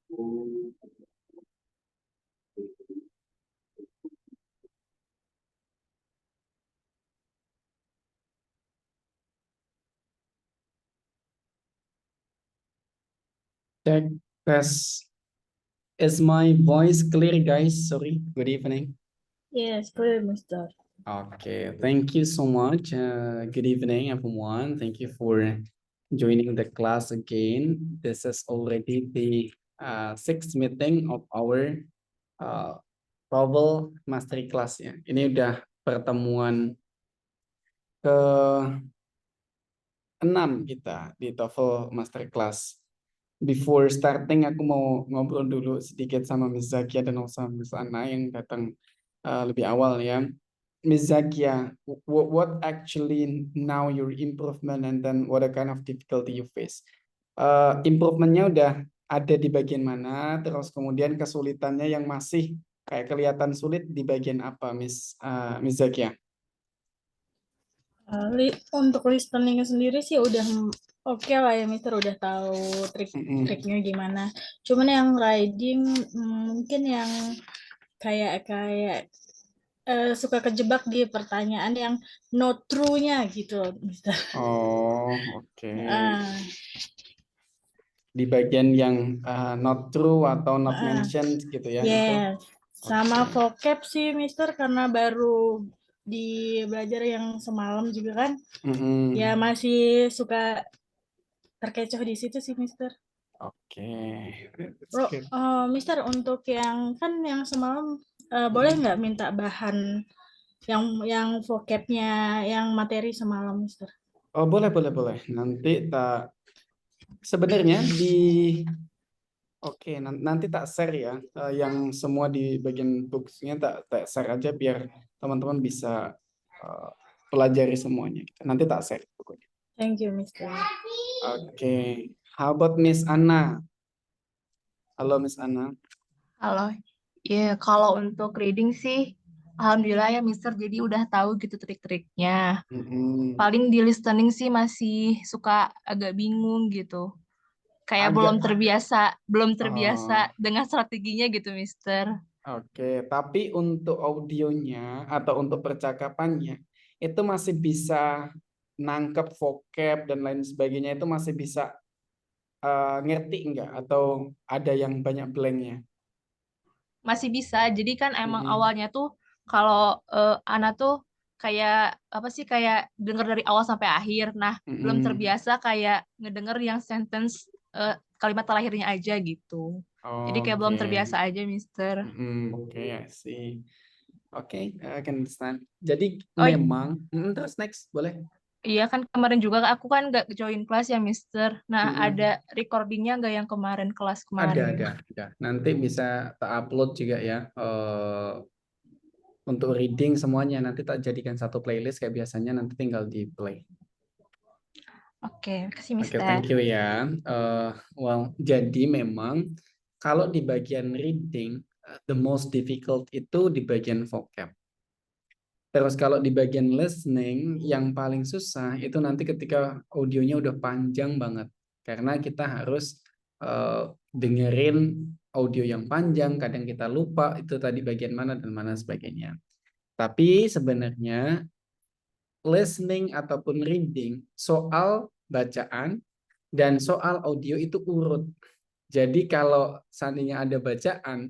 Check tes. Is my voice clear, guys? Sorry. Good evening. Yes, clear, Mister. Okay, thank you so much. Good evening, everyone. Thank you for joining the class again. This is already the sixth meeting of our uh, TOEFL Mastery Class ya. Ini udah pertemuan ke-6 kita di TOEFL Mastery Class. Before starting, aku mau ngobrol dulu sedikit sama Miss Zakia dan also Miss Ana yang datang lebih awal ya. Miss Zakia, what actually now your improvement and then what kind of difficulty you face? Improvementnya udah ada di bagian mana? Terus kemudian kesulitannya yang masih kayak kelihatan sulit di bagian apa, Miss Zakia? Untuk listeningnya sendiri sih udah oke lah ya, Mister. Udah tahu trik-triknya gimana. Cuman yang riding mungkin yang kayak suka kejebak di pertanyaan yang not true-nya gitu, Mister. Oh, oke. Ah, Di bagian yang not true atau not mentioned gitu ya, itu. yes. Sama Oke. vocab sih, Mister, karena baru di belajar yang semalam juga kan. Mm-mm. Ya masih suka terkecoh di situ sih, Mister. Oke. That's Bro, good. Mister, untuk yang kan yang semalam boleh nggak minta bahan yang vocabnya yang materi semalam, Mister? Oh, boleh, boleh, boleh. Nanti tak sebenarnya oke, nanti tak share ya, yang semua di bagian books-nya tak share aja biar teman-teman bisa pelajari semuanya. Nanti tak share pokoknya. Thank you, Mister. Oke. How about Miss Anna? Halo Miss Anna. Halo, ya kalau untuk reading sih, alhamdulillah ya Mister, jadi udah tahu gitu trik-triknya. Mm-mm. Paling di listening sih masih suka agak bingung gitu, kayak Agak. belum Oh, terbiasa dengan strateginya gitu Mister. oke, tapi untuk audionya atau untuk percakapannya itu masih bisa nangkep vocab dan lain sebagainya, itu masih bisa ngerti enggak atau ada yang banyak blanknya? Masih bisa, jadi kan emang Mm-mm. awalnya tuh kalau Ana tuh kayak apa sih, kayak denger dari awal sampai akhir. Nah, belum Mm-mm. terbiasa kayak ngedenger yang sentence kalimat terakhirnya aja gitu. Jadi kayak belum Oke. terbiasa aja, Mister. Oke, I see. Oke, I can understand. Jadi Oh memang, terus next boleh. iya, kan kemarin juga aku kan nggak join kelas ya, Mister. Nah, ada Mm-mm. recordingnya nggak yang kemarin, kelas Ada, kemarin? ada. Nanti bisa tak upload juga ya. Untuk reading semuanya nanti tak jadikan satu playlist kayak biasanya, nanti tinggal di play. Oke, kasih Oke, Mister. thank you ya. Well, jadi memang kalau di bagian reading, the most difficult itu di bagian vocab. Terus kalau di bagian listening, yang paling susah itu nanti ketika audionya udah panjang banget. Karena kita harus dengerin audio yang panjang, kadang kita lupa itu tadi bagian mana dan mana sebagainya. Tapi sebenarnya listening ataupun reading, soal bacaan dan soal audio itu urut. Jadi kalau seandainya ada bacaan,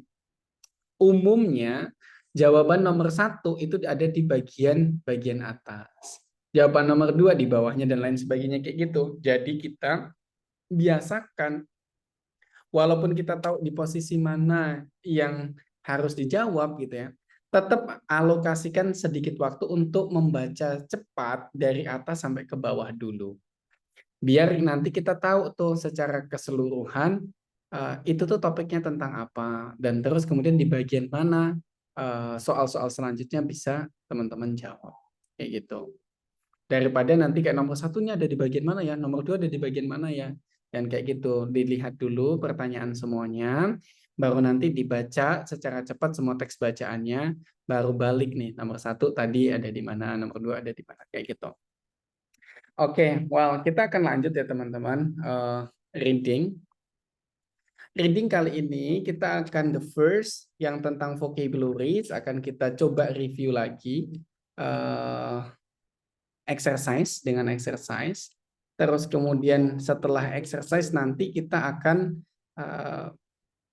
umumnya jawaban nomor 1 itu ada di bagian atas. Jawaban nomor 2 di bawahnya dan lain sebagainya kayak gitu. Jadi kita biasakan, walaupun kita tahu di posisi mana yang harus dijawab gitu ya, tetap alokasikan sedikit waktu untuk membaca cepat dari atas sampai ke bawah dulu. Biar nanti kita tahu tuh secara keseluruhan itu tuh topiknya tentang apa, dan terus kemudian di bagian mana soal-soal selanjutnya bisa teman-teman jawab kayak gitu. Daripada nanti kayak nomor 1-nya ada di bagian mana ya, nomor 2 ada di bagian mana ya, dan kayak gitu. Dilihat dulu pertanyaan semuanya, baru nanti dibaca secara cepat semua teks bacaannya, baru balik nih nomor 1 tadi ada di mana, nomor 2 ada di mana, kayak gitu. Oke, well kita akan lanjut ya teman-teman, reading. reading kali ini kita akan the first yang tentang vocabularies akan kita coba review lagi exercise dengan exercise. Terus kemudian setelah exercise nanti kita akan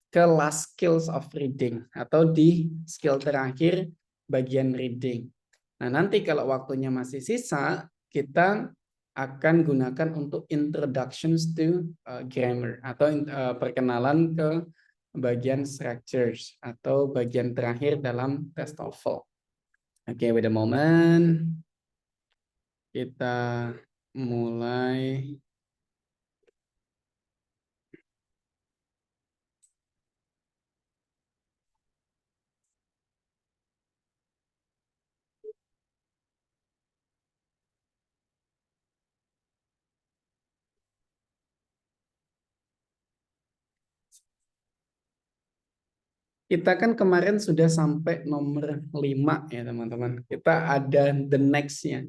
ke last skills of reading atau di skill terakhir bagian reading. Nah, nanti kalau waktunya masih sisa, kita akan gunakan untuk introductions to grammar atau perkenalan ke bagian structures atau bagian terakhir dalam tes TOEFL. Oke, wait a moment. Kita mulai. Kita kan kemarin sudah sampai nomor 5 ya teman-teman. Kita ada the next-nya.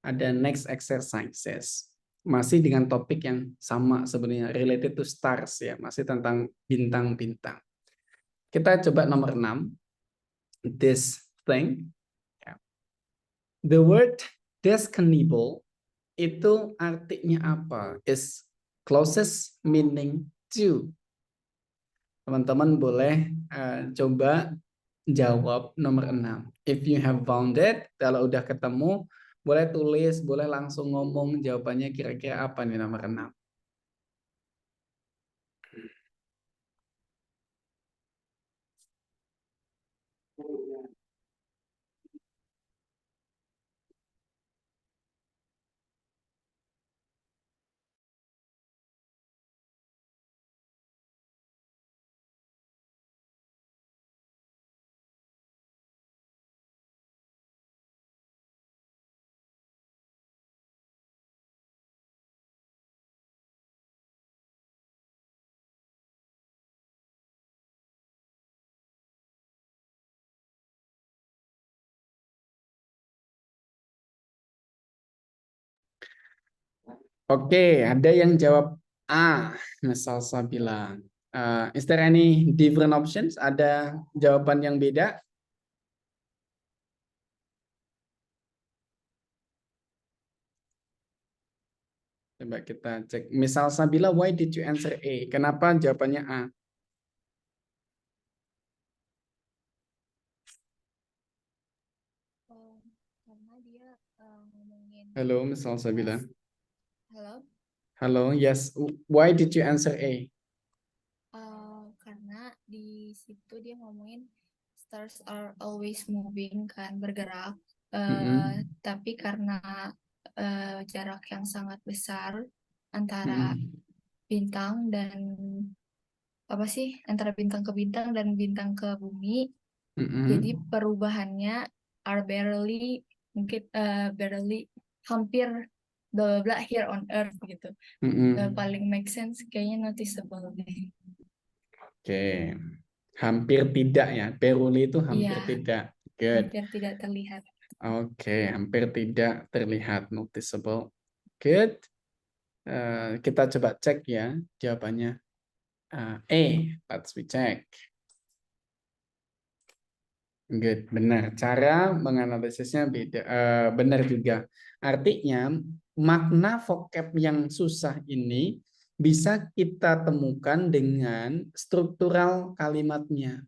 Ada next exercises. Masih dengan topik yang sama sebenarnya, related to stars ya, masih tentang bintang-bintang. Kita coba nomor 6. This thing. The word discernible itu artinya apa? Is closest meaning to. Teman-teman boleh coba jawab nomor 6. If you have found it, kalau udah ketemu, boleh tulis, boleh langsung ngomong jawabannya kira-kira apa nih nomor 6. Oke, ada yang jawab A. Misal saya bilang, is there any different options? Ada jawaban yang beda? Coba kita cek. Misal Sabila, why did you answer A? Kenapa jawabannya A? Karena dia ngomongin. Halo, misal Sabila. Halo. Halo, yes. Why did you answer A? Karena di situ dia ngomongin stars are always moving kan, bergerak. Tapi karena jarak yang sangat besar antara bintang dan antara bintang ke bintang dan bintang ke bumi, jadi perubahannya are barely hampir bla bla here on earth gitu. Paling make sense kayaknya noticeable deh. Oke. Hampir tidak ya. Barely itu hampir Iya, tidak. Good. hampir tidak terlihat. Oke, hampir tidak terlihat, noticeable. Good. Kita coba cek ya jawabannya. Let's we check. Good, benar. Cara menganalisisnya beda. Benar juga. Artinya makna vocab yang susah ini bisa kita temukan dengan struktural kalimatnya.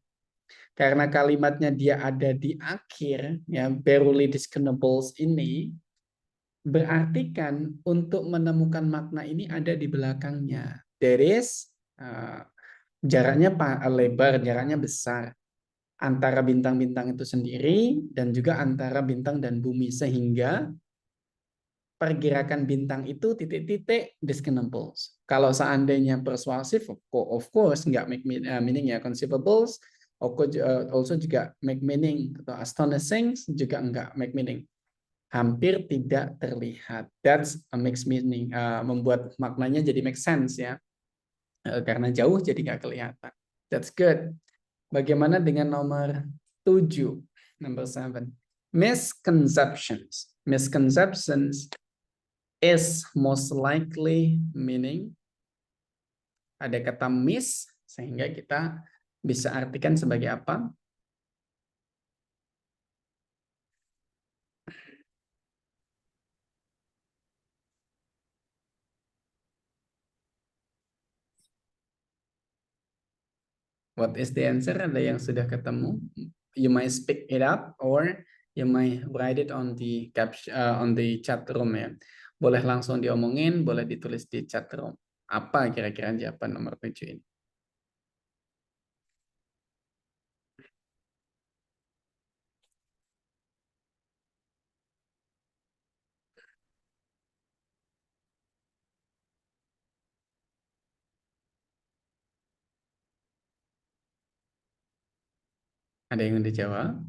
Karena kalimatnya dia ada di akhir, ya, barely discernibles ini, berarti kan untuk menemukan makna ini ada di belakangnya. That is, jaraknya lebar, jaraknya besar antara bintang-bintang itu sendiri dan juga antara bintang dan bumi, sehingga pergerakan bintang itu titik-titik discernibles. Kalau seandainya persuasif, of course nggak make meaning ya. Conceivables also juga make meaning, atau astonishing juga nggak make meaning. Hampir tidak terlihat. That's a mixed meaning. Membuat maknanya jadi make sense ya. Karena jauh jadi nggak kelihatan. That's good. Bagaimana dengan nomor 7? Number 7. Misconceptions. Misconceptions is most likely meaning. Ada kata miss Sehingga kita bisa artikan sebagai apa? What is the answer? Ada yang sudah ketemu? You might speak it up or you might write it on the caption on the chat room ya. Boleh langsung diomongin, boleh ditulis di chat room. Apa kira-kira jawaban nomor 7 ini? Ada yang dijawab?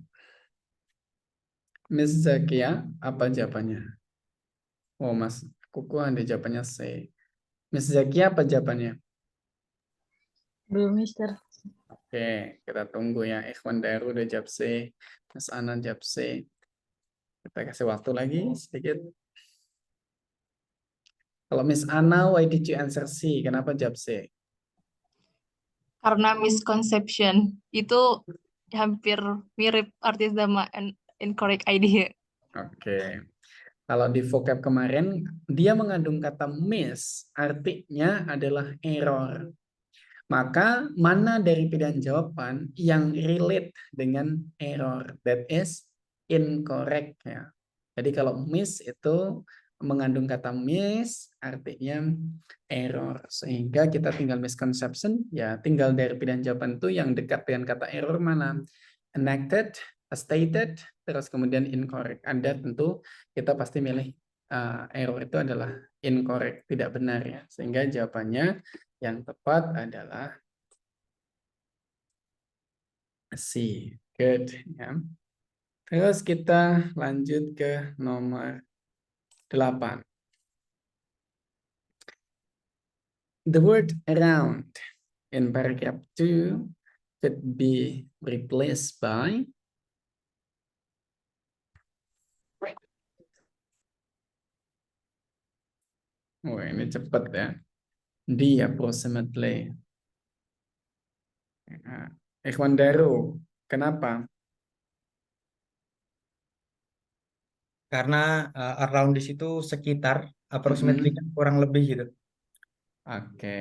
Miss Zakia, apa jawabannya? Oh, Mas Kuku ada jawabannya C. Miss Zakia, apa jawabannya? Belum, Mister. Oke, kita tunggu ya. Ikhwan Daru udah jawab C. Mas Anan jawab C. Kita kasih waktu lagi sedikit. Kalau Miss Ana, why did you answer C? Kenapa jawab C? Karena misconception itu hampir mirip artis sama incorrect idea. Oke. Kalau di vocab kemarin, dia mengandung kata miss, artinya adalah error. Maka mana dari pilihan jawaban yang relate dengan error? That is incorrect ya. Jadi kalau miss itu mengandung kata miss artinya error. Sehingga kita tinggal misconception ya tinggal dari pilihan jawaban itu yang dekat dengan kata error mana? Enacted, stated, terus kemudian incorrect. Anda tentu kita pasti milih error itu adalah incorrect, tidak benar ya. Sehingga jawabannya yang tepat adalah C. Good. Ya. Terus kita lanjut ke nomor 8. The word around in paragraph 2 could be replaced by oh ini cepat ya. The approximately. Ikhwan Daru, kenapa? Karena around di situ sekitar, approximately kan kurang lebih gitu. Oke.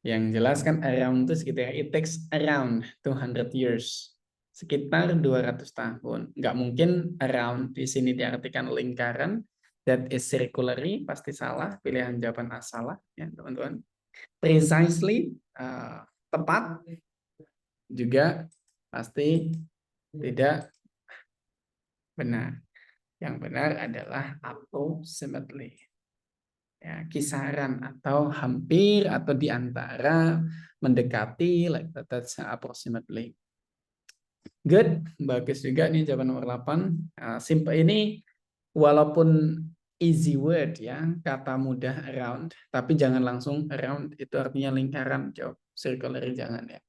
Yang jelas kan around itu sekitar it takes around 200 years. Sekitar 200 tahun. Nggak mungkin around di sini diartikan lingkaran. That is circularly, pasti salah. Pilihan jawaban A salah ya teman-teman. Precisely, tepat. Juga pasti tidak benar. Yang benar adalah approximately. Ya, kisaran atau hampir atau di antara mendekati like that's approximately. Good, bagus juga nih jawaban nomor 8. Simple ini walaupun easy word ya, kata mudah around, tapi jangan langsung around itu artinya lingkaran, jawab circular jangan ya.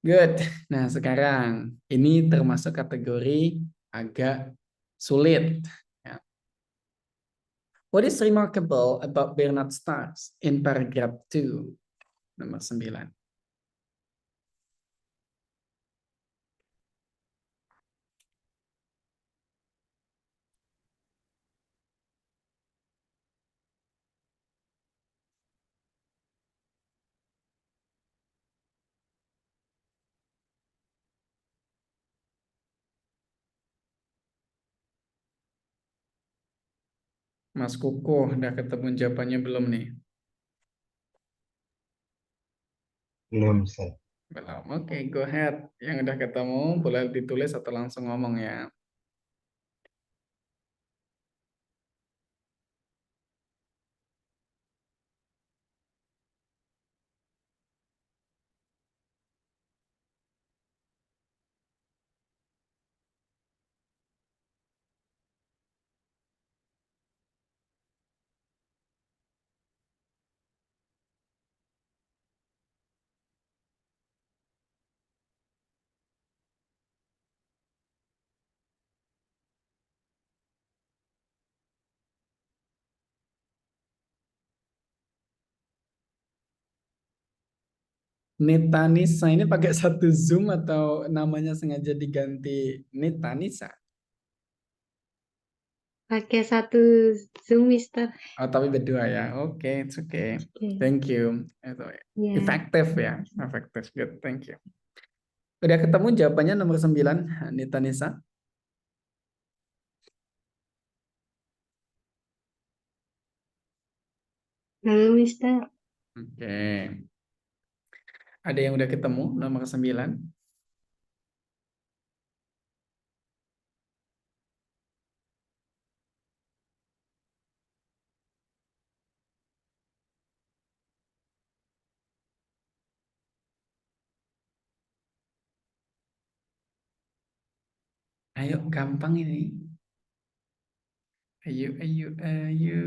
Good. Nah, sekarang ini termasuk kategori agak sulit. Ya. What is remarkable about Bernard Stars in paragraph 2, nomor 9? Mas Kukuh, udah ketemu jawabannya belum nih? Belum, Ustaz. Belum. Oke, go ahead. Yang udah ketemu, boleh ditulis atau langsung ngomong ya. Nitanisa ini pakai satu zoom atau namanya sengaja diganti Nitanisa? Pakai satu Zoom, Mister. Oh, tapi berdua ya. Oke, it's okay. Oke. Thank you. Itu Ya. efektif ya. Efektif. Good. Thank you. Udah ketemu jawabannya nomor 9, Nitanisa? Halo, Mister. Oke. Ada yang udah ketemu nomor 9? Ayo, gampang ini. Ayo, ayo, ayo.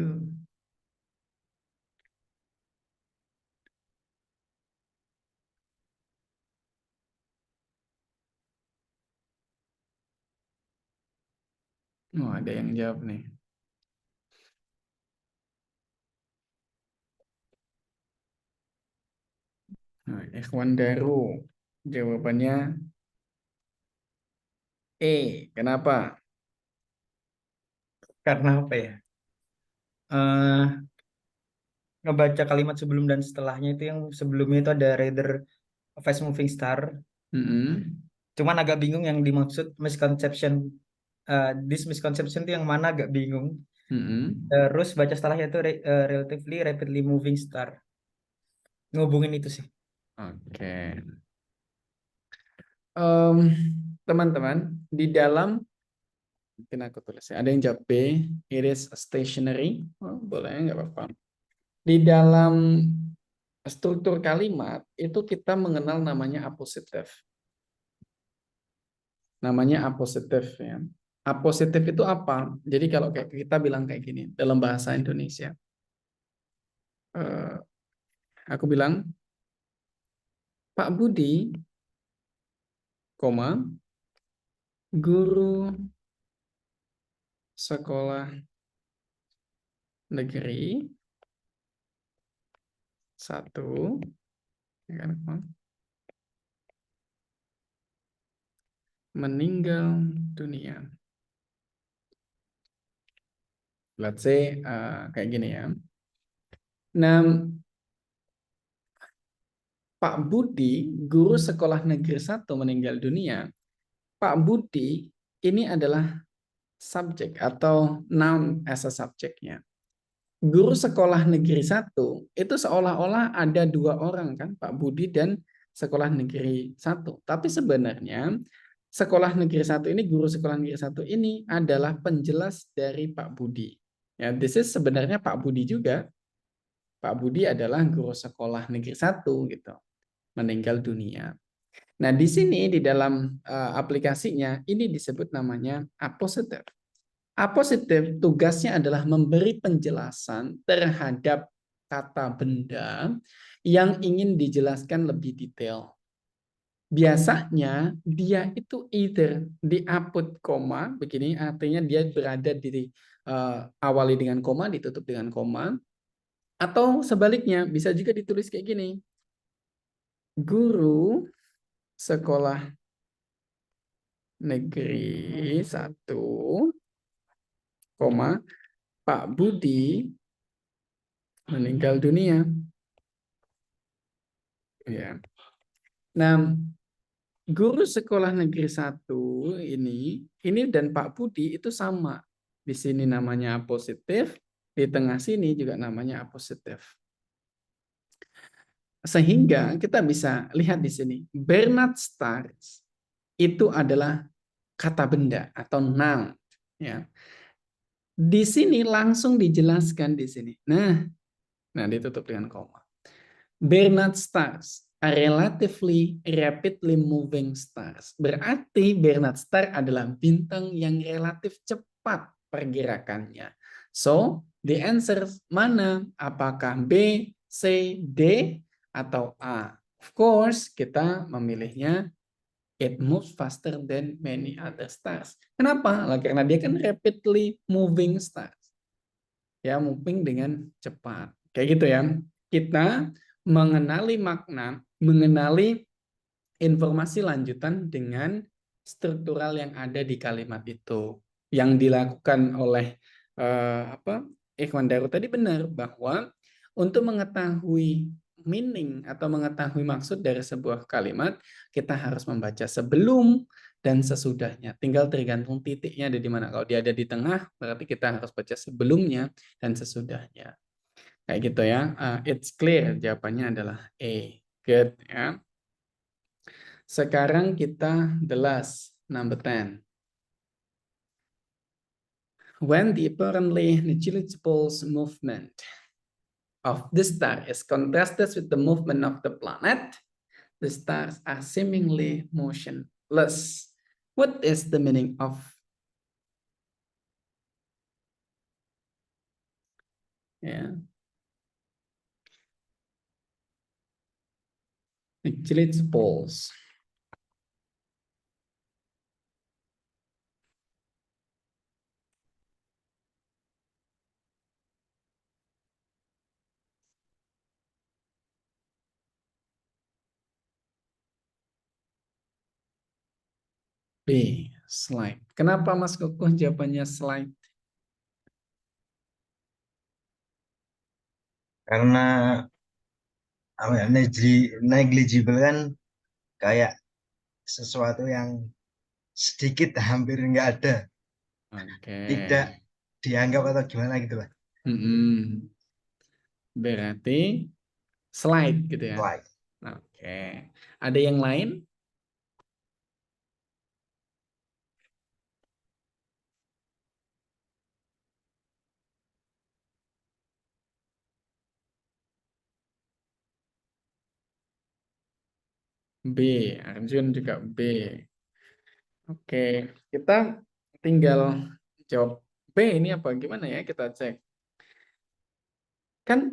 Oh, ada yang jawab nih. Nah, Ikhwan Daru. Jawabannya E. Kenapa? Karena apa ya? Eh, Ngebaca kalimat sebelum dan setelahnya itu yang sebelumnya itu ada rather fast moving star. Mm-mm. Cuman agak bingung yang dimaksud misconception. This misconception itu yang mana agak bingung. Mm-mm. Terus baca setelahnya itu relatively rapidly moving star. Ngehubungin itu sih. Oke. Em, Teman-teman, di dalam mungkin aku tulis ya. Ada yang jawab B, it is stationary. Oh, boleh, nggak apa-apa. Di dalam struktur kalimat itu kita mengenal namanya apositif. Namanya apositif ya. Apositif itu apa? Jadi kalau kayak kita bilang kayak gini dalam bahasa Indonesia. Aku bilang Pak Budi, koma, guru sekolah negeri 1, ya kan, meninggal dunia. Let's say kayak gini ya. Nah, Pak Budi, guru sekolah negeri 1 meninggal dunia. Pak Budi ini adalah subjek atau noun as a subjeknya. Guru sekolah negeri 1 itu seolah-olah ada 2 orang kan, Pak Budi dan sekolah negeri 1. Tapi sebenarnya sekolah negeri 1 ini, guru sekolah negeri 1 ini adalah penjelas dari Pak Budi. Ya, this is sebenarnya Pak Budi juga. Pak Budi adalah guru sekolah negeri 1 gitu, meninggal dunia. Nah, di sini di dalam aplikasinya ini disebut namanya apositif. Apositif tugasnya adalah memberi penjelasan terhadap kata benda yang ingin dijelaskan lebih detail. Biasanya dia itu either diaput koma, begini artinya dia berada di awali dengan koma, ditutup dengan koma, atau sebaliknya bisa juga ditulis kayak gini. Guru sekolah negeri 1, koma, Pak Budi meninggal dunia. Ya. Nah, guru sekolah negeri 1 ini dan Pak Budi itu sama. Di sini namanya apositif, di tengah sini juga namanya apositif. Sehingga kita bisa lihat di sini, Bernard Stars itu adalah kata benda atau noun. Ya. Di sini langsung dijelaskan di sini. Nah ditutup dengan koma. Bernard stars are relatively rapidly moving stars. Berarti Bernard star adalah bintang yang relatif cepat pergerakannya. So, the answer mana? Apakah B, C, D, atau A? Of course, kita memilihnya it moves faster than many other stars. Kenapa? Karena dia kan rapidly moving stars. Ya, moving dengan cepat. Kayak gitu ya. Kita mengenali makna mengenali informasi lanjutan dengan struktural yang ada di kalimat itu. Yang dilakukan oleh Ikhwan Darut tadi benar, bahwa untuk mengetahui meaning atau mengetahui maksud dari sebuah kalimat, kita harus membaca sebelum dan sesudahnya. Tinggal tergantung titiknya ada di mana. Kalau dia ada di tengah, berarti kita harus baca sebelumnya dan sesudahnya. Kayak gitu ya. It's clear, jawabannya adalah A. Good ya. Sekarang kita the last, number 10. When the apparently negligible movement of the star is contrasted with the movement of the planet, the stars are seemingly motionless. What is the meaning of negligibles? B. Slide. Kenapa Mas Kukuh jawabannya slide? Karena negligible kan kayak sesuatu yang sedikit, hampir nggak ada, tidak dianggap atau gimana gitu lah. Berarti slide gitu ya. Slide. Oke. Ada yang lain? B. Arjun juga B. Oke. Kita tinggal jawab B ini apa gimana ya, kita cek. Kan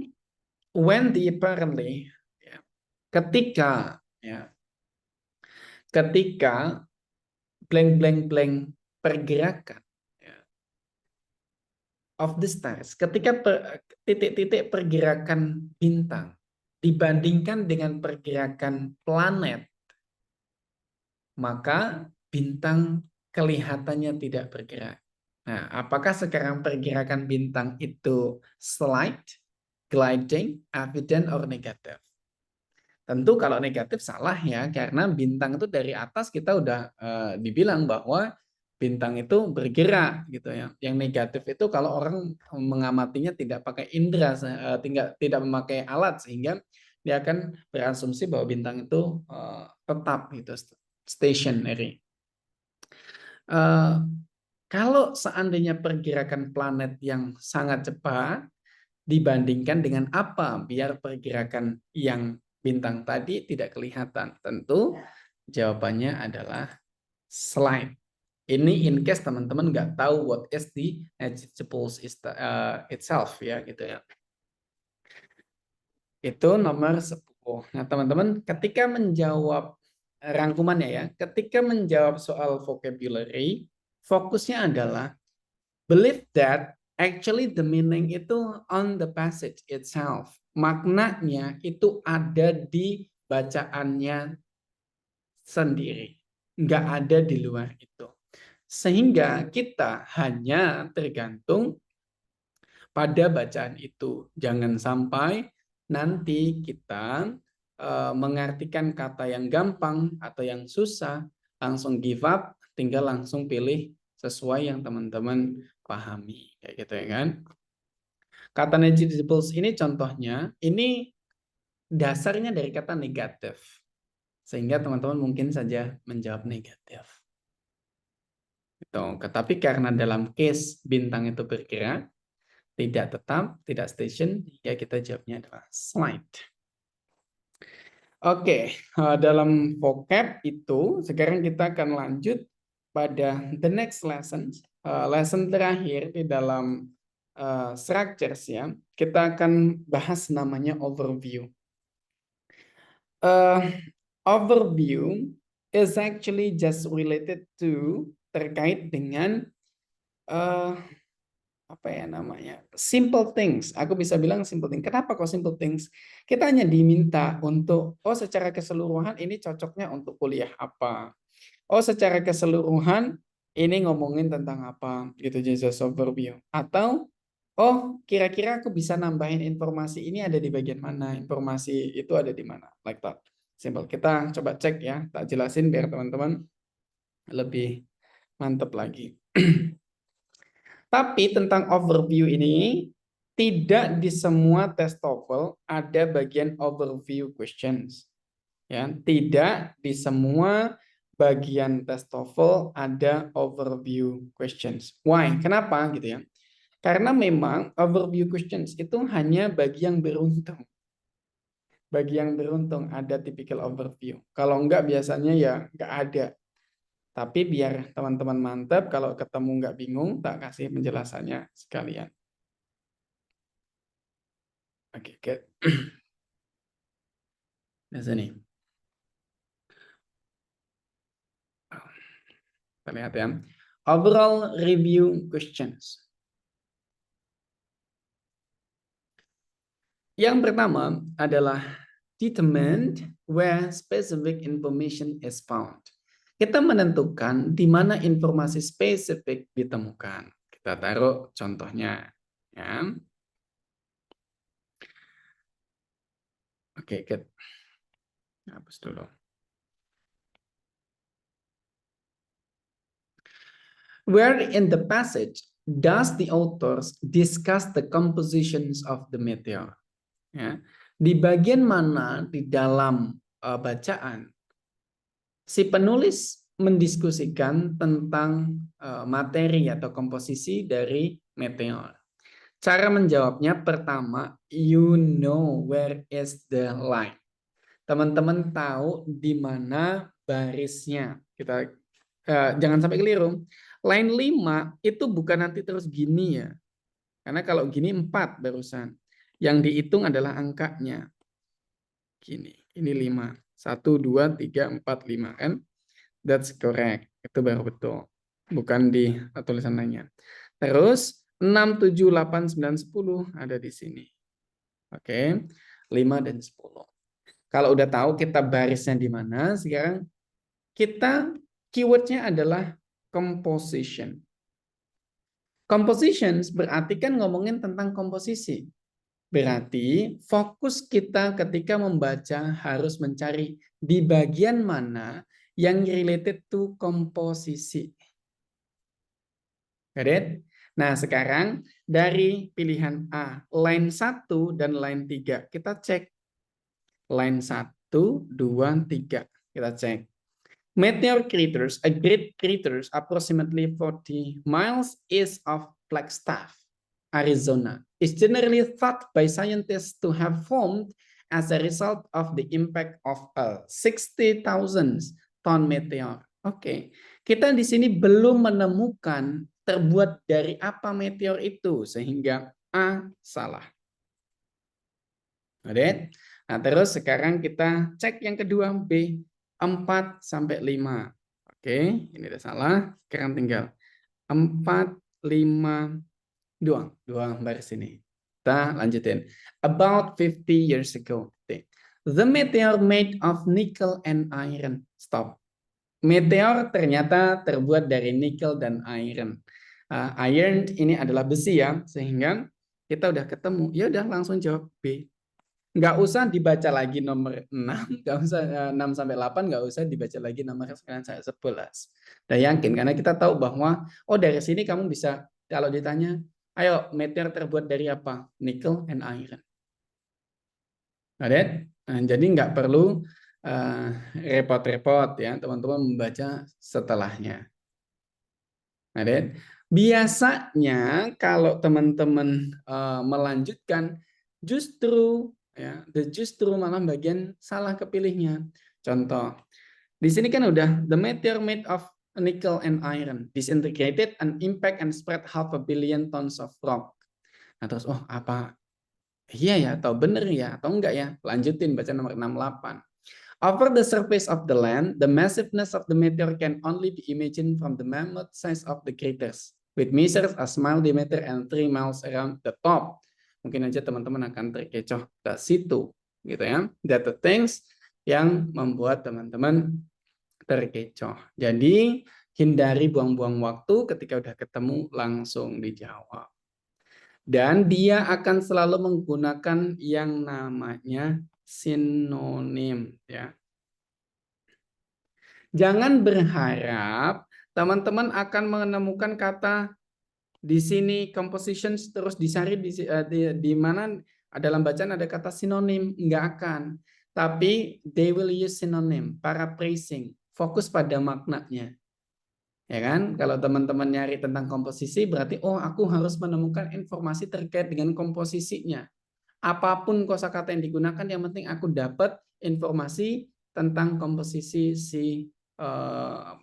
when the apparently ya, ketika blank pergerakan of the stars, ketika titik-titik pergerakan bintang dibandingkan dengan pergerakan planet, maka bintang kelihatannya tidak bergerak. Nah, apakah sekarang pergerakan bintang itu slide, gliding, evident, or negatif? Tentu kalau negatif salah ya, karena bintang itu dari atas kita udah dibilang bahwa bintang itu bergerak gitu ya. Yang negatif itu kalau orang mengamatinya tidak pakai indera, tidak memakai alat, sehingga dia akan berasumsi bahwa bintang itu tetap gitu, stationary. Kalau seandainya pergerakan planet yang sangat cepat dibandingkan dengan apa biar pergerakan yang bintang tadi tidak kelihatan, tentu jawabannya adalah slide. Ini in case teman-teman nggak tahu what is the negligibles itself ya gitu ya. Itu nomor 10. Nah, teman-teman ketika menjawab rangkumannya ya, ketika menjawab soal vocabulary, fokusnya adalah believe that actually the meaning itu on the passage itself. Maknanya itu ada di bacaannya sendiri, nggak ada di luar itu. Sehingga kita hanya tergantung pada bacaan itu. Jangan sampai nanti kita mengartikan kata yang gampang atau yang susah, langsung give up, tinggal langsung pilih sesuai yang teman-teman pahami. Kayak gitu ya kan. Kata negligibles ini contohnya, ini dasarnya dari kata negatif. Sehingga teman-teman mungkin saja menjawab negatif. Gitu. Tetapi karena dalam case bintang itu bergerak, tidak tetap, tidak station, ya kita jawabnya adalah slide. Oke, dalam vocab itu sekarang kita akan lanjut pada the next lesson. Lesson terakhir di dalam structures ya. Kita akan bahas namanya overview. Overview is actually just related to, terkait dengan apa ya namanya, simple things. Aku bisa bilang simple things. Kenapa kok simple things? Kita hanya diminta untuk, oh secara keseluruhan ini cocoknya untuk kuliah apa. Oh secara keseluruhan ini ngomongin tentang apa, gitu, just overview. Atau, oh kira-kira aku bisa nambahin informasi ini ada di bagian mana, informasi itu ada di mana, like that. Simple. Kita coba cek ya, tak jelasin biar teman-teman lebih mantap lagi. Tapi tentang overview ini, tidak di semua tes TOEFL ada bagian overview questions. Ya, tidak di semua bagian tes TOEFL ada overview questions. Why? Kenapa gitu ya? Karena memang overview questions itu hanya bagi yang beruntung. Bagi yang beruntung ada typical overview. Kalau enggak biasanya ya enggak ada. Tapi biar teman-teman mantap, kalau ketemu nggak bingung, tak kasih penjelasannya sekalian. Oke, good. Nah, sini. Kita lihat ya. Overall review questions. Yang pertama adalah determine where specific information is found. Kita menentukan di mana informasi spesifik ditemukan. Kita taruh contohnya. Ya. Oke, good. Hapus dulu. Where in the passage does the authors discuss the compositions of the meteor? Ya. Di bagian mana di dalam bacaan si penulis mendiskusikan tentang materi atau komposisi dari meteor? Cara menjawabnya pertama, you know where is the line. Teman-teman tahu di mana barisnya. Kita jangan sampai keliru. Line 5 itu bukan nanti terus gini ya. Karena kalau gini 4 barusan. Yang dihitung adalah angkanya. Gini, ini 5. 1, 2, 3, 4, 5 kan? That's correct. Itu baru betul. Bukan di tulisan lainnya. Terus 6, 7, 8, 9, 10 ada di sini. Oke, 5 dan 10. Kalau udah tahu kita barisnya di mana, sekarang kita keywordnya adalah composition. Compositions berarti kan ngomongin tentang komposisi. Berarti fokus kita ketika membaca harus mencari di bagian mana yang related to komposisi. Got it? Nah, sekarang dari pilihan A, line 1 dan line 3, kita cek. Line 1, 2, 3. Kita cek. Meteor craters, a great craters approximately 40 miles east of Flagstaff, Arizona, is generally thought by scientists to have formed as a result of the impact of a 60,000 ton meteor. Oke, kita di sini belum menemukan terbuat dari apa meteor itu, sehingga A salah. Alright? Nah, terus sekarang kita cek yang kedua, B. 4 sampai 5. Oke, ini udah salah. Sekarang tinggal 4, 5, dua baris ini. Kita lanjutin. About 50 years ago. The meteor made of nickel and iron. Stop. Meteor ternyata terbuat dari nickel dan iron. Iron ini adalah besi ya, sehingga kita udah ketemu. Ya udah langsung jawab B. Nggak usah dibaca lagi nomor 6, nggak usah 6 sampai 8, nggak usah dibaca lagi nomor sekarang saya 11. Udah yakin karena kita tahu bahwa oh dari sini kamu bisa kalau ditanya, ayo meteor terbuat dari apa? Nickel and iron. Alright? Nah, jadi nggak perlu repot-repot ya teman-teman membaca setelahnya. Alright? Biasanya kalau teman-teman melanjutkan justru malah bagian salah kepilihnya. Contoh, di sini kan udah the meteor made of nickel and iron disintegrated and impact and spread 500 million tons of rock. Nah, terus apa iya ya atau bener ya atau enggak ya? Lanjutin baca nomor 68. Over the surface of the land, the massiveness of the meteor can only be imagined from the mammoth size of the craters. with measures a mile diameter and 3 miles around the top. Mungkin aja teman-teman akan terkecoh ke situ, gitu ya. That the things yang membuat teman-teman terkecoh. Jadi hindari buang-buang waktu, ketika udah ketemu langsung dijawab. Dan dia akan selalu menggunakan yang namanya sinonim, ya. Jangan berharap teman-teman akan menemukan kata di sini compositions terus dicari di mana dalam bacaan ada kata sinonim, nggak akan. Tapi they will use synonym, paraphrasing, fokus pada maknanya. Ya kan? Kalau teman-teman nyari tentang komposisi berarti oh aku harus menemukan informasi terkait dengan komposisinya. Apapun kosakata yang digunakan yang penting aku dapat informasi tentang komposisi si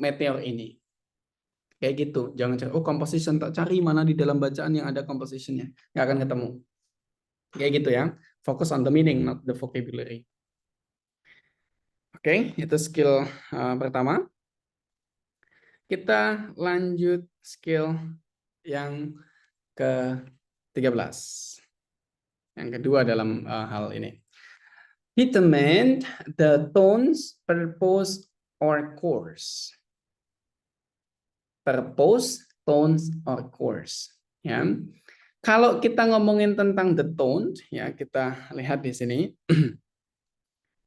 meteor ini. Kayak gitu. Jangan cari, oh composition, tak cari mana di dalam bacaan yang ada compositionnya. Nggak akan ketemu. Kayak gitu ya. Focus on the meaning, not the vocabulary. Oke, itu skill pertama. Kita lanjut skill yang ke-13. Yang kedua dalam hal ini. Determine the tones, purpose, or course. Purpose, tones, or course. Ya. Kalau kita ngomongin tentang the tone, ya kita lihat di sini.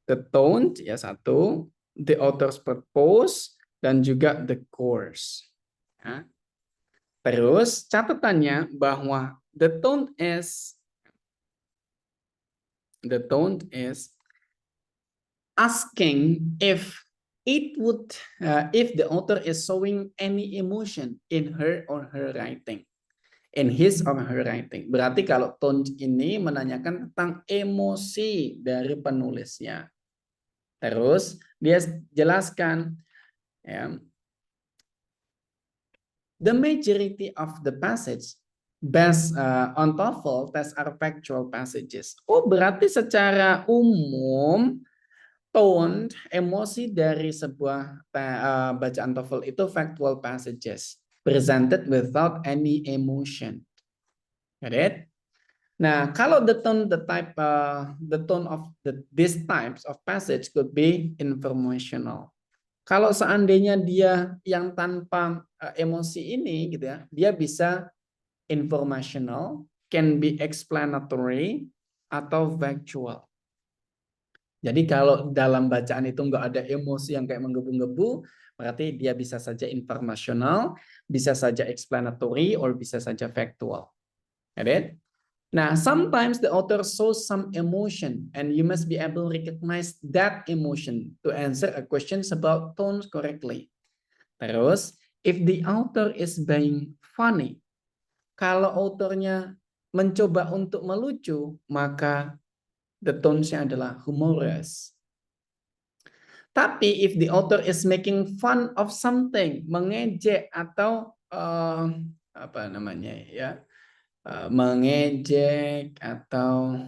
The tone, ya satu, the author's purpose, dan juga the course. Ya. Terus catatannya bahwa the tone is asking if the author is showing any emotion in her or her writing, in his or her writing. Berarti kalau tone ini menanyakan tentang emosi dari penulisnya. Terus dia jelaskan, ya, the majority of the passage based on TOEFL test are factual passages. Oh, berarti secara umum tone, emosi dari sebuah bacaan TOEFL itu factual passages, presented without any emotion. Got it? Nah, kalau the tone of these types of passage could be informational. Kalau seandainya dia yang tanpa emosi ini, gitu ya, dia bisa informational, can be explanatory, atau factual. Jadi kalau dalam bacaan itu nggak ada emosi yang kayak menggebu-gebu, berarti dia bisa saja informational, bisa saja explanatory, or bisa saja factual. Get it? Nah, sometimes the author shows some emotion, and you must be able to recognize that emotion to answer a question about tones correctly. Terus, if the author is being funny, kalau autornya mencoba untuk melucu, maka the tones-nya adalah humorous. Tapi if the author is making fun of something, mengejek atau apa namanya ya, mengejek atau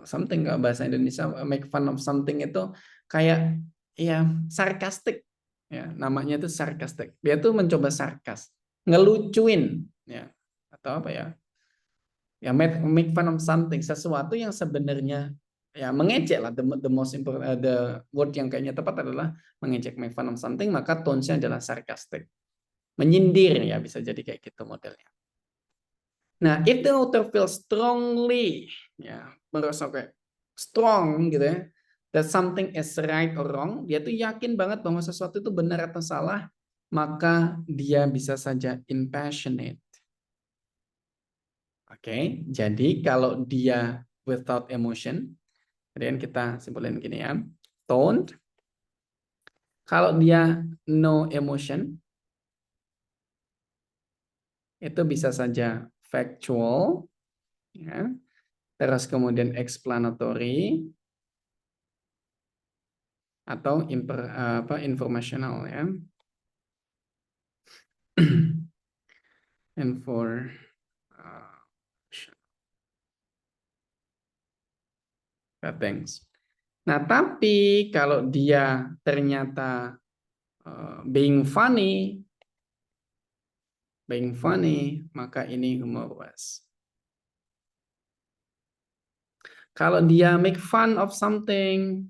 something, nggak bahasa Indonesia, make fun of something itu kayak ya sarcastic, ya namanya itu sarcastic. Dia tuh mencoba sarkas, ngelucuin, ya atau apa ya? Ya make fun of something, sesuatu yang sebenarnya ya mengejek lah, the most important, the word yang kayaknya tepat adalah mengejek, make fun of something, maka tones-nya adalah sarcastic, menyindir, ya bisa jadi kayak gitu modelnya. Nah, if the author feels strongly, ya merasa kayak strong gitu ya, that something is right or wrong, dia tuh yakin banget bahwa sesuatu itu benar atau salah, maka dia bisa saja impassionate. Oke, jadi kalau dia without emotion, kemudian kita simpulin gini ya, tone. Kalau dia no emotion, itu bisa saja factual, ya. Terus kemudian explanatory, atau informational, ya. Thanks. Nah, tapi kalau dia ternyata being funny, being funny, maka ini humorous. Kalau dia make fun of something,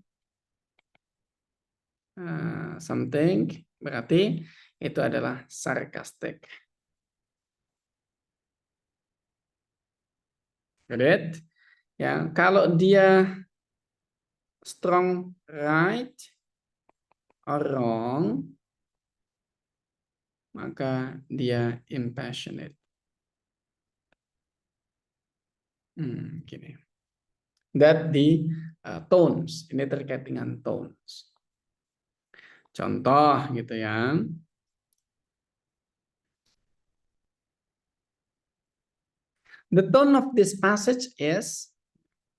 berarti itu adalah sarcastic. Got it? Ya, kalau dia strong right or wrong, maka dia impassionate. Gini. That di tones, ini terkait dengan tones. Contoh gitu ya. The tone of this passage is,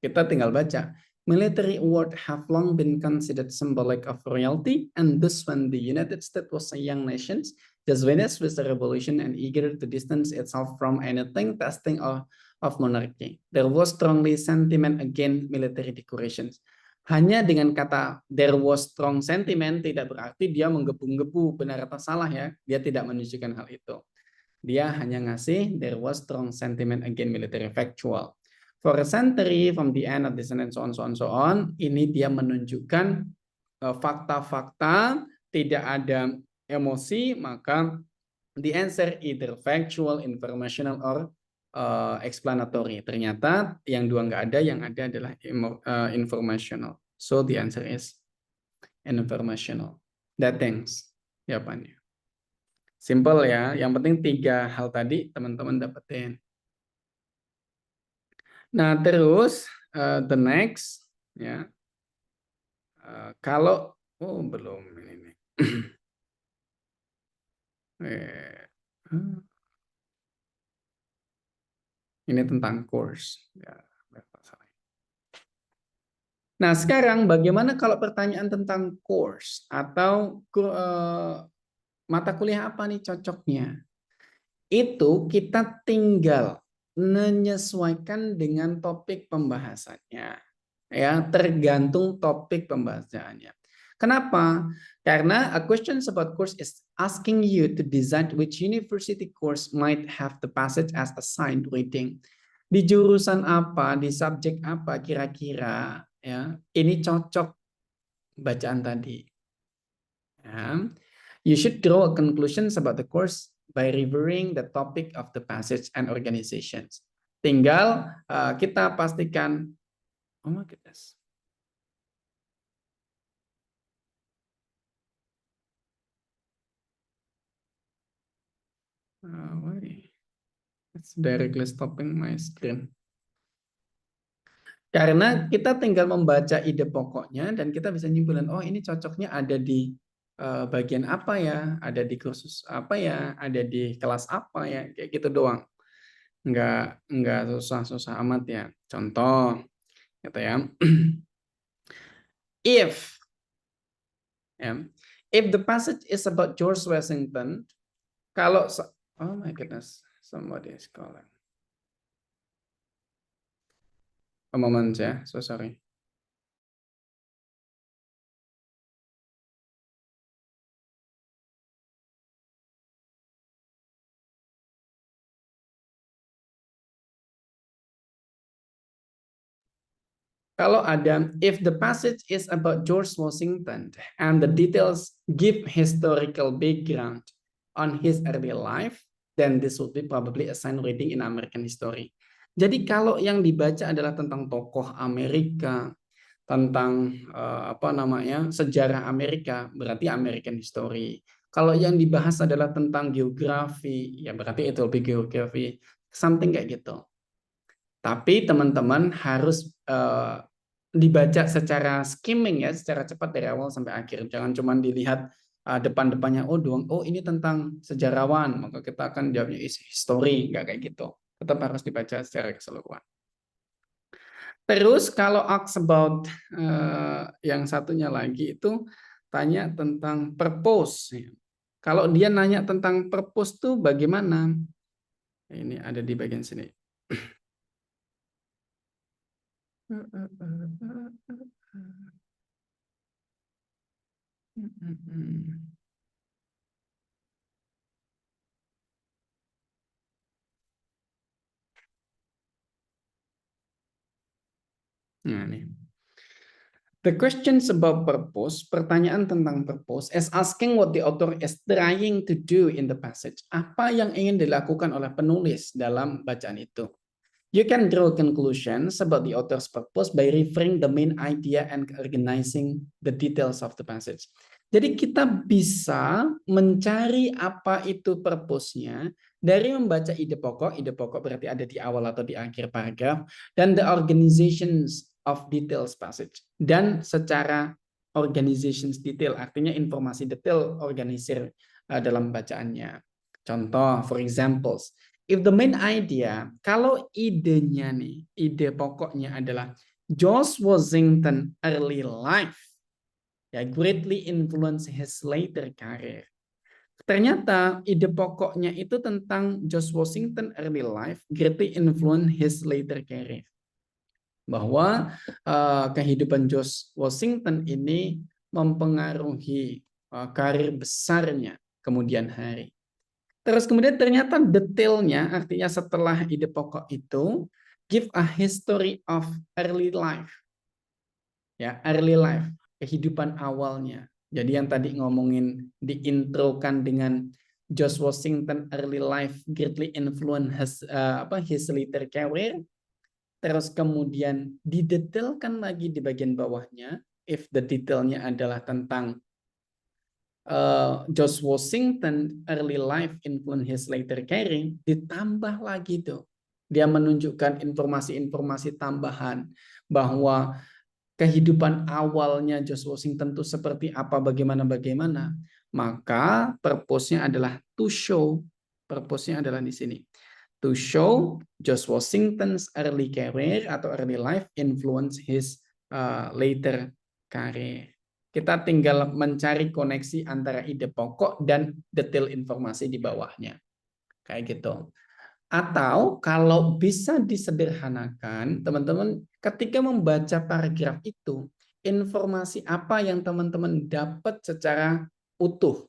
kita tinggal baca. Military award have long been considered symbolic of royalty, and thus when the United States was a young nation, just witnessed with the revolution and eager to distance itself from anything testing of monarchy. There was strongly sentiment against military decorations. Hanya dengan kata there was strong sentiment tidak berarti dia menggebu-gebu benar atau salah ya. Dia tidak menunjukkan hal itu. Dia hanya ngasih there was strong sentiment against military factual. For a century from the end of the and so on. Ini dia menunjukkan fakta-fakta, tidak ada emosi, maka the answer either factual, informational, or explanatory. Ternyata yang dua nggak ada, yang ada adalah informational. So the answer is informational. That things jawabannya. Simple ya. Yang penting 3 hal tadi teman-teman dapetin. Nah, terus the next ya. Kalau belum ini. Ini tentang course ya. Nah, sekarang bagaimana kalau pertanyaan tentang course atau mata kuliah apa nih cocoknya? Itu kita tinggal menyesuaikan dengan topik pembahasannya. Ya, tergantung topik pembahasannya. Kenapa? Karena a question about course is asking you to decide which university course might have the passage as assigned reading. Di jurusan apa, di subjek apa kira-kira ya, ini cocok bacaan tadi. Ya. You should draw a conclusion about the course by reviewing the topic of the passage and organizations. Tinggal kita pastikan, oh my goodness. Why? It's directly stopping my screen. Karena kita tinggal membaca ide pokoknya dan kita bisa nyimpulin, oh ini cocoknya ada di bagian apa ya, ada di kursus apa ya, ada di kelas apa ya, kayak gitu doang. Nggak susah-susah amat ya. Contoh, gitu ya. If the passage is about George Washington, kalau oh my goodness, somebody is calling. A moment ya, so sorry. Kalau ada, if the passage is about George Washington and the details give historical background on his early life, then this would be probably assigned reading in American history. Jadi kalau yang dibaca adalah tentang tokoh Amerika, tentang sejarah Amerika, berarti American history. Kalau yang dibahas adalah tentang geografi, ya berarti itu lebih geografi, something kayak gitu. Tapi teman-teman harus dibaca secara skimming ya, secara cepat dari awal sampai akhir. Jangan cuma dilihat depan-depannya, oh ini tentang sejarawan, maka kita akan jawabnya is history, nggak kayak gitu. Tetap harus dibaca secara keseluruhan. Terus kalau ask about yang satunya lagi itu tanya tentang purpose. Kalau dia nanya tentang purpose tuh bagaimana? Ini ada di bagian sini. The questions about purpose, pertanyaan tentang purpose, is asking what the author is trying to do in the passage. Apa yang ingin dilakukan oleh penulis dalam bacaan itu? You can draw conclusions about the author's purpose by referring the main idea and organizing the details of the passage. Jadi kita bisa mencari apa itu purpose-nya dari membaca ide pokok berarti ada di awal atau di akhir paragraf, dan the organizations of details passage. Dan secara organizations detail, artinya informasi detail organisir dalam bacaannya. Contoh, for examples, if the main idea, kalau idenya nih, ide pokoknya adalah George Washington early life, ya, greatly influence his later career. Ternyata ide pokoknya itu tentang George Washington early life, greatly influence his later career. Bahwa kehidupan George Washington ini mempengaruhi karir besarnya kemudian hari. Terus kemudian ternyata detailnya, artinya setelah ide pokok itu, give a history of early life. Ya, early life, kehidupan awalnya. Jadi yang tadi ngomongin diintrokan dengan George Washington early life greatly influence his later career. Terus kemudian didetailkan lagi di bagian bawahnya, if the detailnya adalah tentang George Washington early life influence his later career, ditambah lagi tuh. Dia menunjukkan informasi-informasi tambahan bahwa kehidupan awalnya George Washington itu seperti apa, bagaimana. Maka purpose-nya adalah to show. Purpose-nya adalah di sini. To show George Washington's early career atau early life influence his later career. Kita tinggal mencari koneksi antara ide pokok dan detail informasi di bawahnya. Kayak gitu. Atau kalau bisa disederhanakan, teman-teman ketika membaca paragraf itu, informasi apa yang teman-teman dapat secara utuh?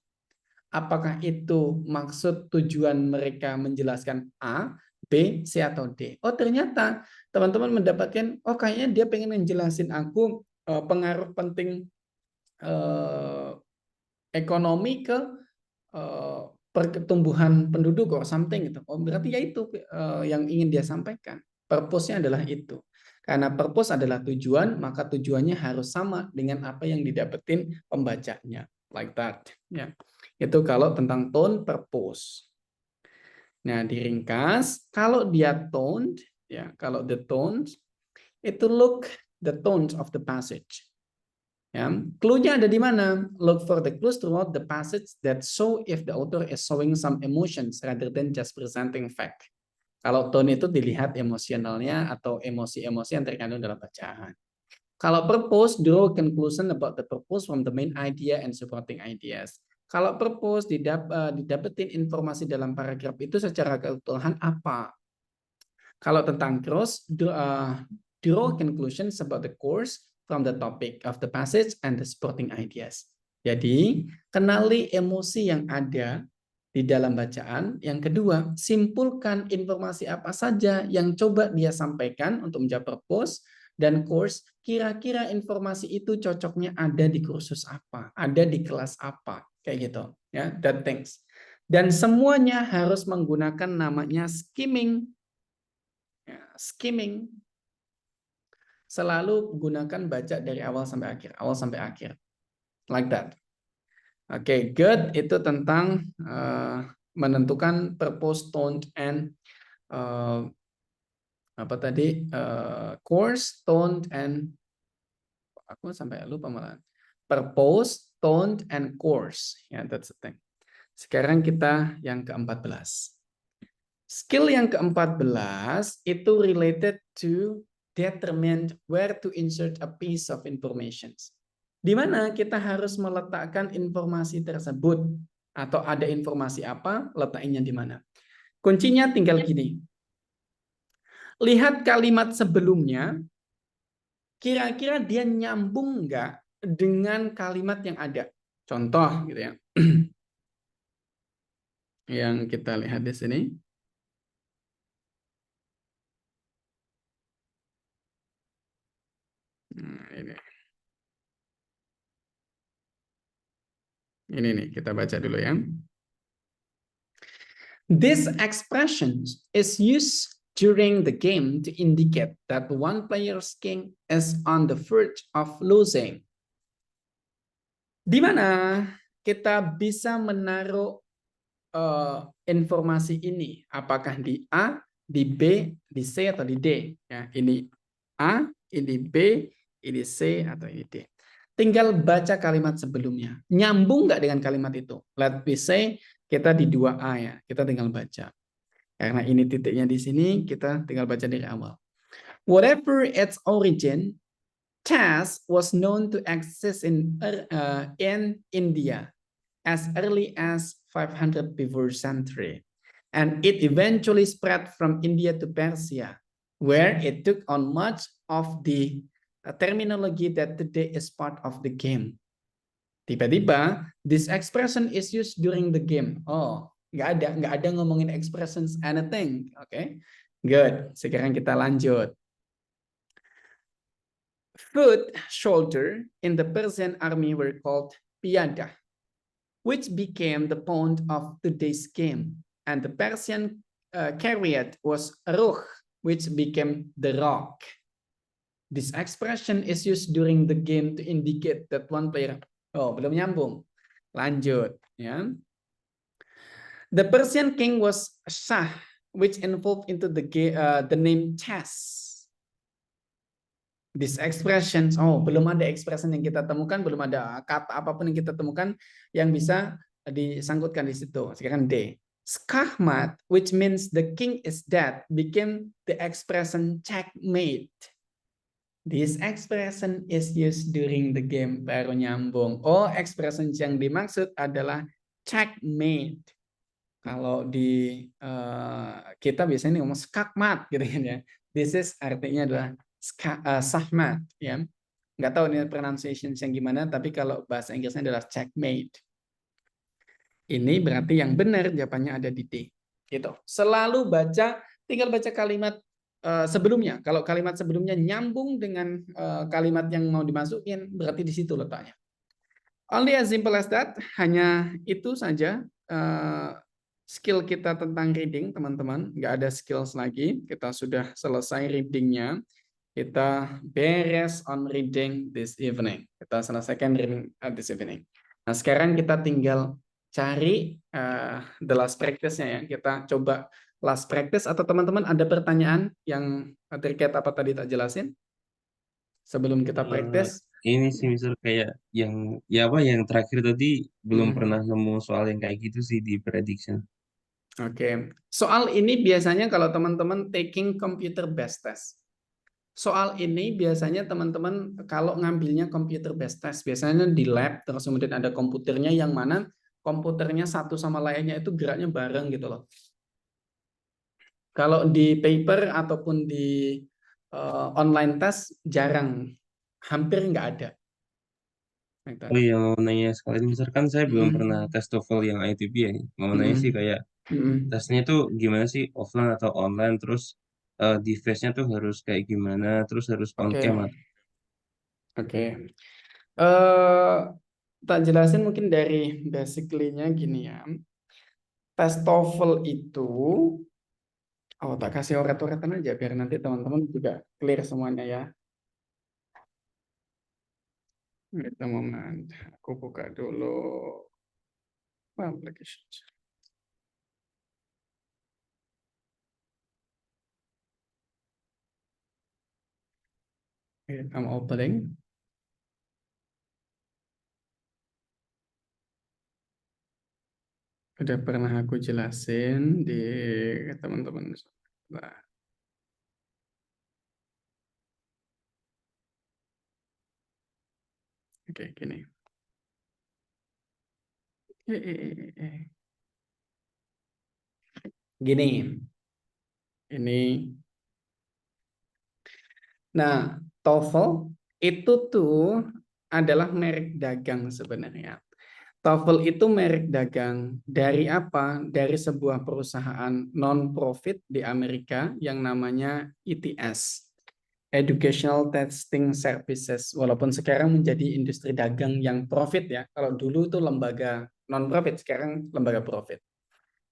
Apakah itu maksud tujuan mereka menjelaskan A, B, C, atau D? Oh ternyata teman-teman mendapatkan, oh kayaknya dia pengen menjelasin aku pengaruh penting ekonomi ke pertumbuhan penduduk or something gitu. Oh berarti ya itu yang ingin dia sampaikan. Purpose-nya adalah itu. Karena purpose adalah tujuan, maka tujuannya harus sama dengan apa yang didapetin pembacanya. Like that. Ya. Itu kalau tentang tone purpose. Nah, diringkas, kalau dia toned, ya, kalau the tones itu look the tones of the passage. Ya, clue-nya ada di mana? Look for the clues throughout the passage that show if the author is showing some emotions rather than just presenting fact. Kalau tone itu dilihat emosionalnya atau emosi-emosi yang terkandung dalam bacaan. Kalau purpose, draw conclusion about the purpose from the main idea and supporting ideas. Kalau purpose didapetin informasi dalam paragraf itu secara keseluruhan apa? Kalau tentang cross, draw conclusions about the course from the topic of the passage and the supporting ideas. Jadi, kenali emosi yang ada di dalam bacaan. Yang kedua, simpulkan informasi apa saja yang coba dia sampaikan untuk menjawab purpose dan course. Kira-kira informasi itu cocoknya ada di kursus apa, ada di kelas apa, kayak gitu. Ya, that things. Dan semuanya harus menggunakan namanya skimming. Ya, skimming. Selalu gunakan baca dari awal sampai akhir, like that. Oke, good. Itu tentang menentukan purpose, tone, and course, tone, and aku sampai lupa malah. Purpose, tone, and course. Ya, that's the thing. Sekarang kita yang ke-14. Skill yang ke-14 itu related to determine where to insert a piece of information. Di mana kita harus meletakkan informasi tersebut atau ada informasi apa, letaknya di mana. Kuncinya tinggal gini. Lihat kalimat sebelumnya, kira-kira dia nyambung nggak dengan kalimat yang ada. Contoh gitu ya. Yang kita lihat di sini. Nah, ini. Ini nih, kita baca dulu ya. This expression is used during the game to indicate that one player's king is on the verge of losing. Di mana kita bisa menaruh informasi ini? Apakah di A, di B, di C, atau di D? Ya, ini A, ini B, ini C, atau ini D. Tinggal baca kalimat sebelumnya. Nyambung nggak dengan kalimat itu? Let me say, kita di 2A ya. Kita tinggal baca. Karena ini titiknya di sini, kita tinggal baca dari awal. Whatever its origin, chess was known to exist in India as early as 500 before century. And it eventually spread from India to Persia, where it took on much of the terminology that today is part of the game. Tiba-tiba, this expression is used during the game. Oh, nggak ada ngomongin expressions anything. Oke, good. Sekarang kita lanjut. Foot soldier in the Persian army were called piyada, which became the point of today's game. And the Persian chariot was ruh, which became the rock. This expression is used during the game to indicate that one player. Oh, belum nyambung. Lanjut, ya. The Persian king was Shah, which involved into the name chess. This expression, belum ada expression yang kita temukan, belum ada kata apapun yang kita temukan yang bisa disangkutkan di situ. Sekarang D. Skahmat, which means the king is dead, became the expression checkmate. This expression is used during the game. Baru nyambung. Oh, expression yang dimaksud adalah checkmate. Kalau di kita biasanya ngomong skakmat gitu kan ya. This is artinya adalah sahmat ya. Nggak tahu ini pronunciation yang gimana, tapi kalau bahasa Inggrisnya adalah checkmate. Ini berarti yang benar jawabannya ada di D. Gitu. Selalu baca, tinggal baca kalimat sebelumnya. Kalau kalimat sebelumnya nyambung dengan kalimat yang mau dimasukin, berarti di situ letaknya. Only as simple as that. Hanya itu saja skill kita tentang reading, teman-teman. Nggak ada skills lagi. Kita sudah selesai readingnya. Kita beres on reading this evening. Kita selesaikan reading this evening. Nah, sekarang kita tinggal cari the last practice-nya ya. Kita coba last practice, atau teman-teman ada pertanyaan yang terkait apa tadi tak jelasin sebelum kita practice? Ini sih misal kayak yang terakhir tadi belum pernah nemu soal yang kayak gitu sih di prediction. Oke. Soal ini biasanya kalau teman-teman taking computer based test. Soal ini biasanya teman-teman kalau ngambilnya computer based test, biasanya di lab, terus kemudian ada komputernya yang mana komputernya satu sama lainnya itu geraknya bareng gitu loh. Kalau di paper ataupun di online test jarang, hampir nggak ada. Oh iya, mau nanya sekali, misalkan saya belum pernah tes TOEFL yang ITB ya. Mau nanya sih kayak tesnya tuh gimana sih, offline atau online, terus device-nya tuh harus kayak gimana, terus harus on cam atau... Oke. Tak jelasin mungkin dari basically-nya gini ya. Tes TOEFL itu tak kasih oret-oretan aja biar nanti teman-teman juga clear semuanya ya. Kita momen, aku buka dulu application. I'm opening. Udah pernah aku jelasin di teman-teman. Oke, gini. Gini. Ini. Nah, TOEFL itu tuh adalah merek dagang sebenarnya. TOEFL itu merek dagang dari apa? Dari sebuah perusahaan non-profit di Amerika yang namanya ETS. Educational Testing Services, walaupun sekarang menjadi industri dagang yang profit ya. Kalau dulu itu lembaga non-profit, sekarang lembaga profit.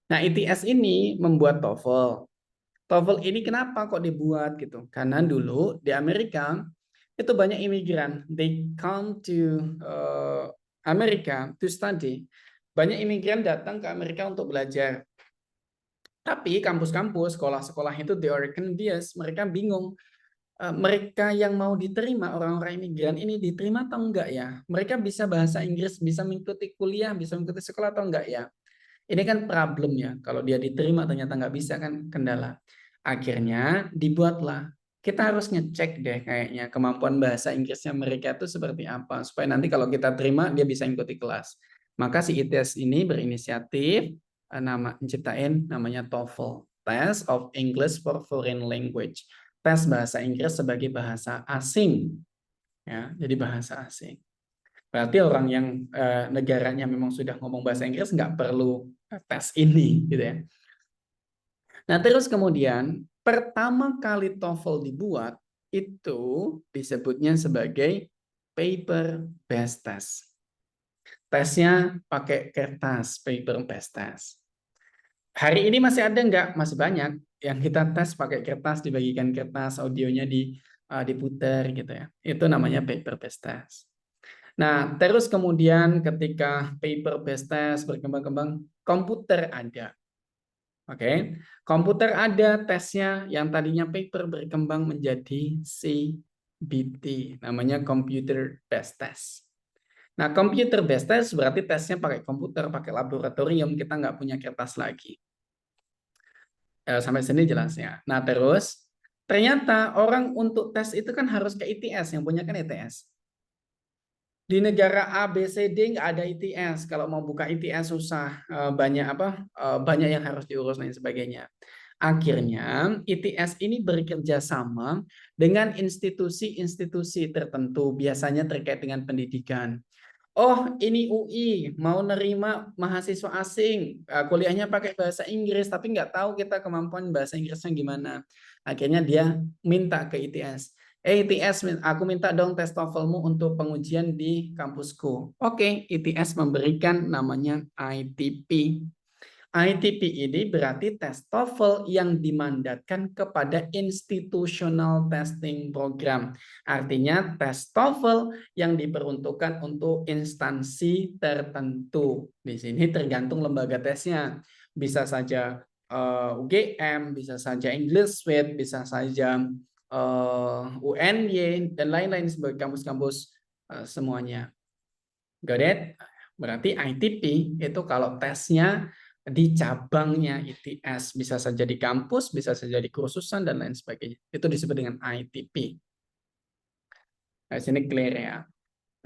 Nah, ITS ini membuat TOEFL. TOEFL ini kenapa kok dibuat gitu? Karena dulu di Amerika itu banyak imigran. They come to America to study. Banyak imigran datang ke Amerika untuk belajar. Tapi kampus-kampus, sekolah-sekolah itu they are envious. Mereka bingung. Mereka yang mau diterima, orang-orang imigran ini diterima atau enggak ya? Mereka bisa bahasa Inggris, bisa mengikuti kuliah, bisa mengikuti sekolah atau enggak ya? Ini kan problem ya. Kalau dia diterima ternyata nggak bisa kan kendala. Akhirnya dibuatlah. Kita harus ngecek deh kayaknya kemampuan bahasa Inggrisnya mereka itu seperti apa. Supaya nanti kalau kita terima dia bisa ikuti kelas. Maka si ITS ini berinisiatif menciptain namanya TOEFL. Test of English for Foreign Language. Tes bahasa Inggris sebagai bahasa asing. Ya, jadi bahasa asing. Berarti orang yang negaranya memang sudah ngomong bahasa Inggris nggak perlu tes ini, gitu ya. Nah, terus kemudian pertama kali TOEFL dibuat itu disebutnya sebagai paper-based test. Tesnya pakai kertas, paper-based test. Hari ini masih ada nggak? Masih banyak yang kita tes pakai kertas, dibagikan kertas, audionya diputar gitu ya. Itu namanya paper-based test. Nah, terus kemudian ketika paper-based test berkembang-kembang, komputer ada. Oke, komputer ada tesnya yang tadinya paper berkembang menjadi CBT, namanya computer based test. Nah, computer based test berarti tesnya pakai komputer, pakai laboratorium, kita nggak punya kertas lagi. Sampai sini jelasnya. Nah, terus ternyata orang untuk tes itu kan harus ke ITS, yang punya kan ITS. Di negara A, B, C, D nggak ada ITS. Kalau mau buka ITS susah, banyak yang harus diurus dan sebagainya. Akhirnya ITS ini bekerja sama dengan institusi-institusi tertentu, biasanya terkait dengan pendidikan. Oh, ini UI mau nerima mahasiswa asing, kuliahnya pakai bahasa Inggris, tapi nggak tahu kita kemampuan bahasa Inggrisnya gimana. Akhirnya dia minta ke ITS. ITS, aku minta dong tes TOEFL-mu untuk pengujian di kampusku. Oke, ITS memberikan namanya ITP. ITP ini berarti tes TOEFL yang dimandatkan kepada institutional testing program. Artinya tes TOEFL yang diperuntukkan untuk instansi tertentu. Di sini tergantung lembaga tesnya. Bisa saja UGM, bisa saja English Suite, bisa saja UNY, dan lain-lain sebagai kampus-kampus semuanya. Got it? Berarti ITP itu kalau tesnya di cabangnya ITS, bisa saja di kampus, bisa saja di kursusan, dan lain sebagainya. Itu disebut dengan ITP. Nah, sini clear ya.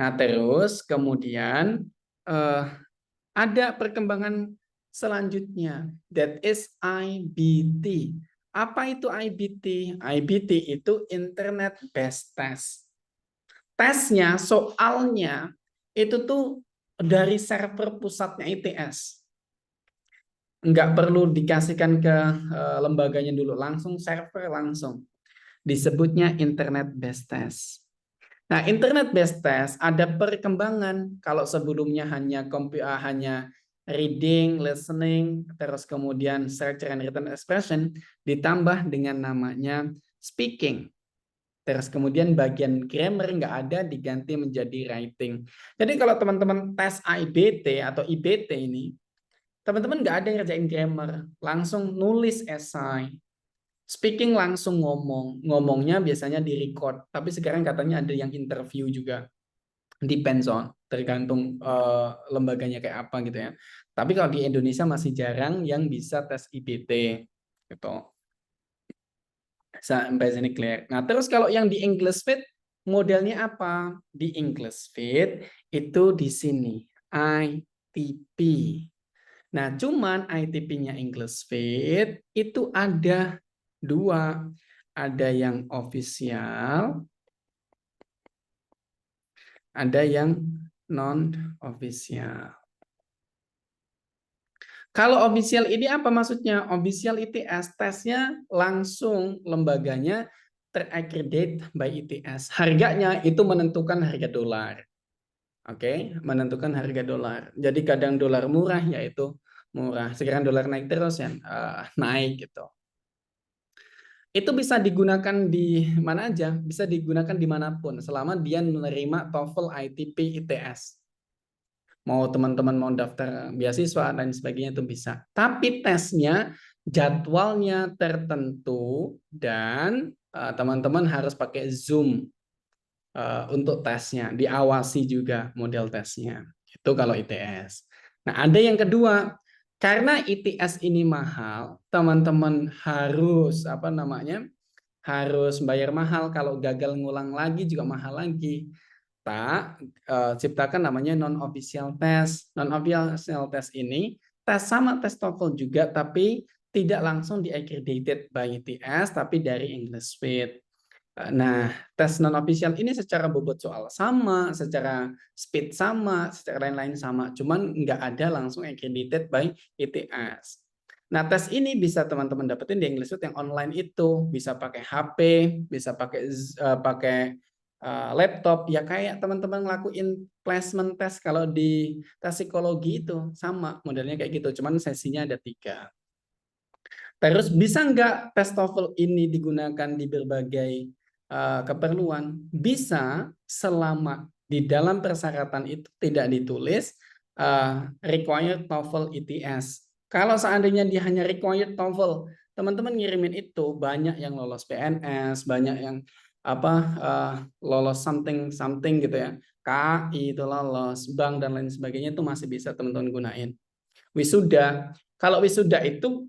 Nah, terus kemudian ada perkembangan selanjutnya, that is IBT. Apa itu IBT? IBT itu Internet Based Test. Tesnya, soalnya, itu tuh dari server pusatnya ITS. Nggak perlu dikasihkan ke lembaganya dulu, langsung server langsung. Disebutnya Internet Based Test. Nah, Internet Based Test ada perkembangan. Kalau sebelumnya hanya reading, listening, terus kemudian search and written expression, ditambah dengan namanya speaking. Terus kemudian bagian grammar nggak ada, diganti menjadi writing. Jadi kalau teman-teman tes IBT atau IBT ini, teman-teman nggak ada yang ngerjain grammar, langsung nulis esai. Speaking langsung ngomongnya biasanya di record, tapi sekarang katanya ada yang interview juga. Depends on, tergantung lembaganya kayak apa gitu ya. Tapi kalau di Indonesia masih jarang yang bisa tes IBT gitu. Sampai sini clear. Nah, terus kalau yang di English Fit modelnya apa? Di English Fit itu di sini ITP. Nah, cuman ITP-nya English Fit itu ada dua. Ada yang official, ada yang non-official. Kalau official ini apa maksudnya? Official ITS tesnya langsung lembaganya teraccredit by ITS. Harganya itu menentukan harga dolar. Oke, menentukan harga dolar. Jadi kadang dolar murah yaitu murah. Sekarang dolar naik terus ya, naik gitu. Itu bisa digunakan di mana aja, bisa digunakan dimanapun selama dia menerima TOEFL, ITP, ITS. Mau teman-teman mau daftar beasiswa dan sebagainya itu bisa. Tapi tesnya, jadwalnya tertentu dan teman-teman harus pakai Zoom untuk tesnya, diawasi juga model tesnya. Itu kalau ITS. Nah, ada yang kedua, karena ITS ini mahal, teman-teman harus harus bayar mahal. Kalau gagal ngulang lagi juga mahal lagi. Ciptakan namanya non-official test. Non-official test ini tes sama tes TOEFL juga, tapi tidak langsung di-accredited by ITS, tapi dari English Suite. Nah, tes non-official ini secara bobot soal sama, secara speed sama, secara lain-lain sama. Cuman nggak ada langsung accredited by ITS. Nah, tes ini bisa teman-teman dapetin di English Suite yang online itu. Bisa pakai HP, bisa pakai laptop. Ya kayak teman-teman ngelakuin placement test kalau di tes psikologi itu. Sama, modelnya kayak gitu. Cuman sesinya ada 3. Terus bisa nggak tes TOEFL ini digunakan di berbagai keperluan? Bisa selama di dalam persyaratan itu tidak ditulis required TOEFL ITS. Kalau seandainya dia hanya required TOEFL, teman-teman ngirimin itu banyak yang lolos PNS, banyak yang lolos something gitu ya. KI itu lolos, bank dan lain sebagainya itu masih bisa teman-teman gunain. Wisuda, kalau wisuda itu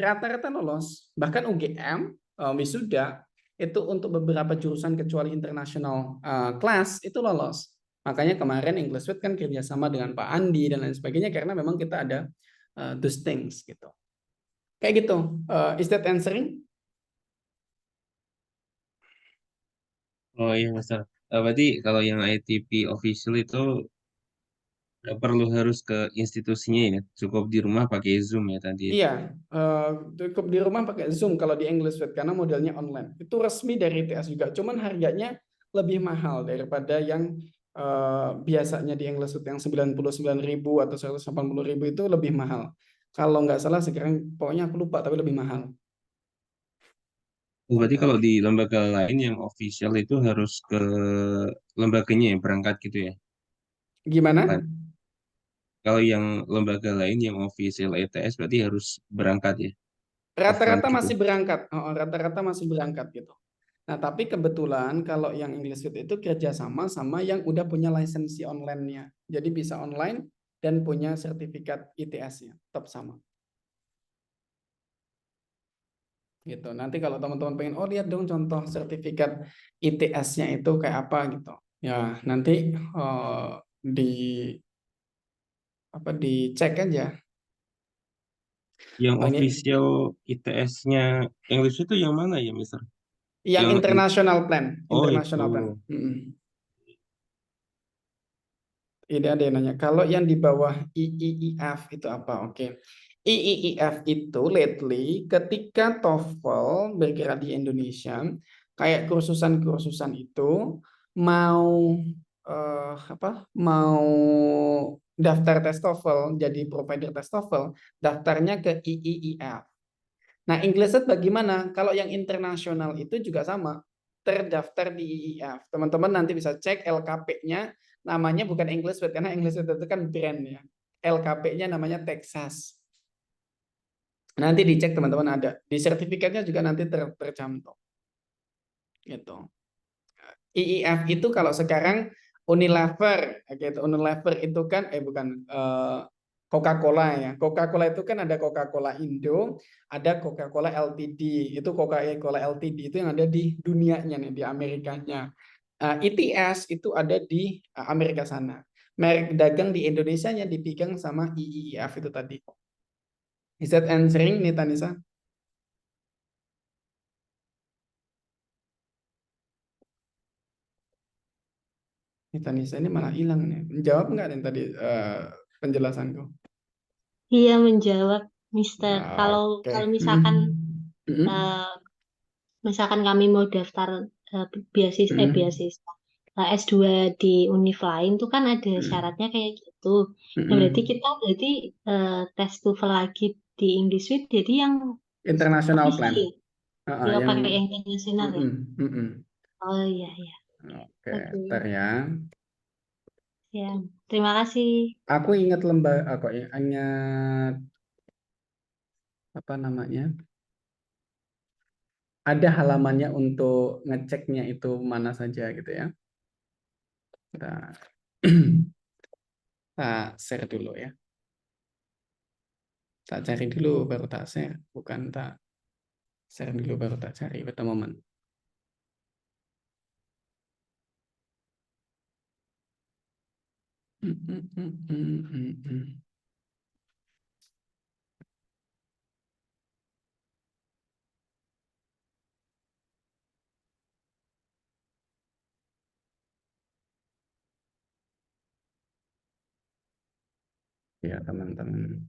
rata-rata lolos, bahkan UGM wisuda itu untuk beberapa jurusan kecuali international class itu lolos. Makanya kemarin English Suite kan kerjasama dengan Pak Andi dan lain sebagainya karena memang kita ada those things gitu. Kayak gitu. Is that answering? Oh iya, Master. Berarti kalau yang ITP official itu nggak perlu harus ke institusinya ya, cukup di rumah pakai Zoom ya tadi. Iya, cukup di rumah pakai Zoom kalau di English Suite karena modelnya online. Itu resmi dari ITS juga, cuman harganya lebih mahal daripada yang biasanya di English Suite yang 99.000 atau 180.000 itu lebih mahal. Kalau nggak salah sekarang pokoknya aku lupa tapi lebih mahal. Berarti kalau di lembaga lain yang official itu harus ke lembaganya ya, berangkat gitu ya. Gimana? Kalau yang lembaga lain yang official ITS berarti harus berangkat ya. Rata-rata Offline gitu. masih berangkat, rata-rata masih berangkat gitu. Nah, tapi kebetulan kalau yang English Suite itu kerjasama sama yang udah punya lisensi online-nya. Jadi bisa online dan punya sertifikat ITS-nya, tetap sama. Gitu. Nanti kalau teman-teman pengen, lihat dong contoh sertifikat ITS-nya itu kayak apa gitu. Ya, nanti dicek aja. Yang Oh, ini official ITS-nya English itu yang mana ya, Mister? yang international plan, Oh, international itu. plan. Ini ada yang nanya, kalau yang di bawah IIIF itu apa? Oke. IIIF itu lately ketika TOEFL bergerak di Indonesia, kayak kursusan-kursusan itu mau mau daftar tes TOEFL, jadi provider tes TOEFL, daftarnya ke IIIF. Nah, English bagaimana? Kalau yang internasional itu juga sama, terdaftar di IIF. Teman-teman nanti bisa cek LKP-nya, namanya bukan English Suite, karena English Suite itu kan brand ya. LKP-nya namanya Texas. Nanti dicek teman-teman ada. Di sertifikatnya juga nanti tercantum. Gitu. IIF itu kalau sekarang Unilever, gitu. Unilever itu kan bukan Coca-Cola ya. Coca-Cola itu kan ada Coca-Cola Indo, ada Coca-Cola Ltd. Itu Coca-Cola Ltd itu yang ada di dunianya nih, di Amerikanya. ITS itu ada di Amerika sana. Merek dagang di Indonesia-nya dipegang sama IIIF itu tadi. Is that answering, Nita Nisa? Nita Nisa ini malah hilang nih. Menjawab nggak nih tadi penjelasanku? Iya menjawab, Mister. Kalau Oke. misalkan Mhm. eh, misalkan kami mau daftar beasiswa S2 di univ lain tuh kan ada syaratnya kayak gitu. Nah, berarti kita tes TOEFL lagi di English Suite jadi yang International official plan. ya? Ya, Yang pakai yang internasional ya. Oh iya iya. Oke, Oke. ntar ya. Ya, terima kasih. Aku ingat kok ingat apa namanya? Ada halamannya untuk ngeceknya itu mana saja gitu ya. Kita, kita share dulu ya. Tak cari dulu baru tak share, bukan tak share dulu baru tak cari pada momen. Ya teman-teman.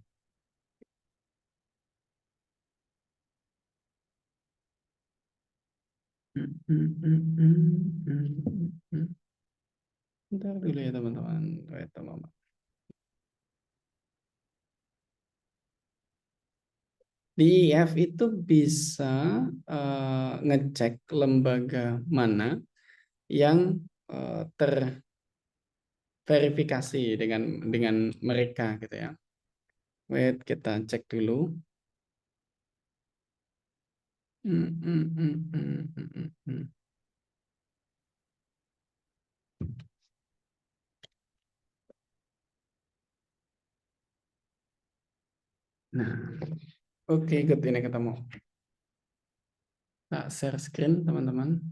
Bentar dulu ya teman-teman. Di IF itu bisa ngecek lembaga mana yang terverifikasi dengan mereka gitu ya. Wait, kita cek dulu. Nah, oke, good, ini ketemu. Nah, share screen teman-teman.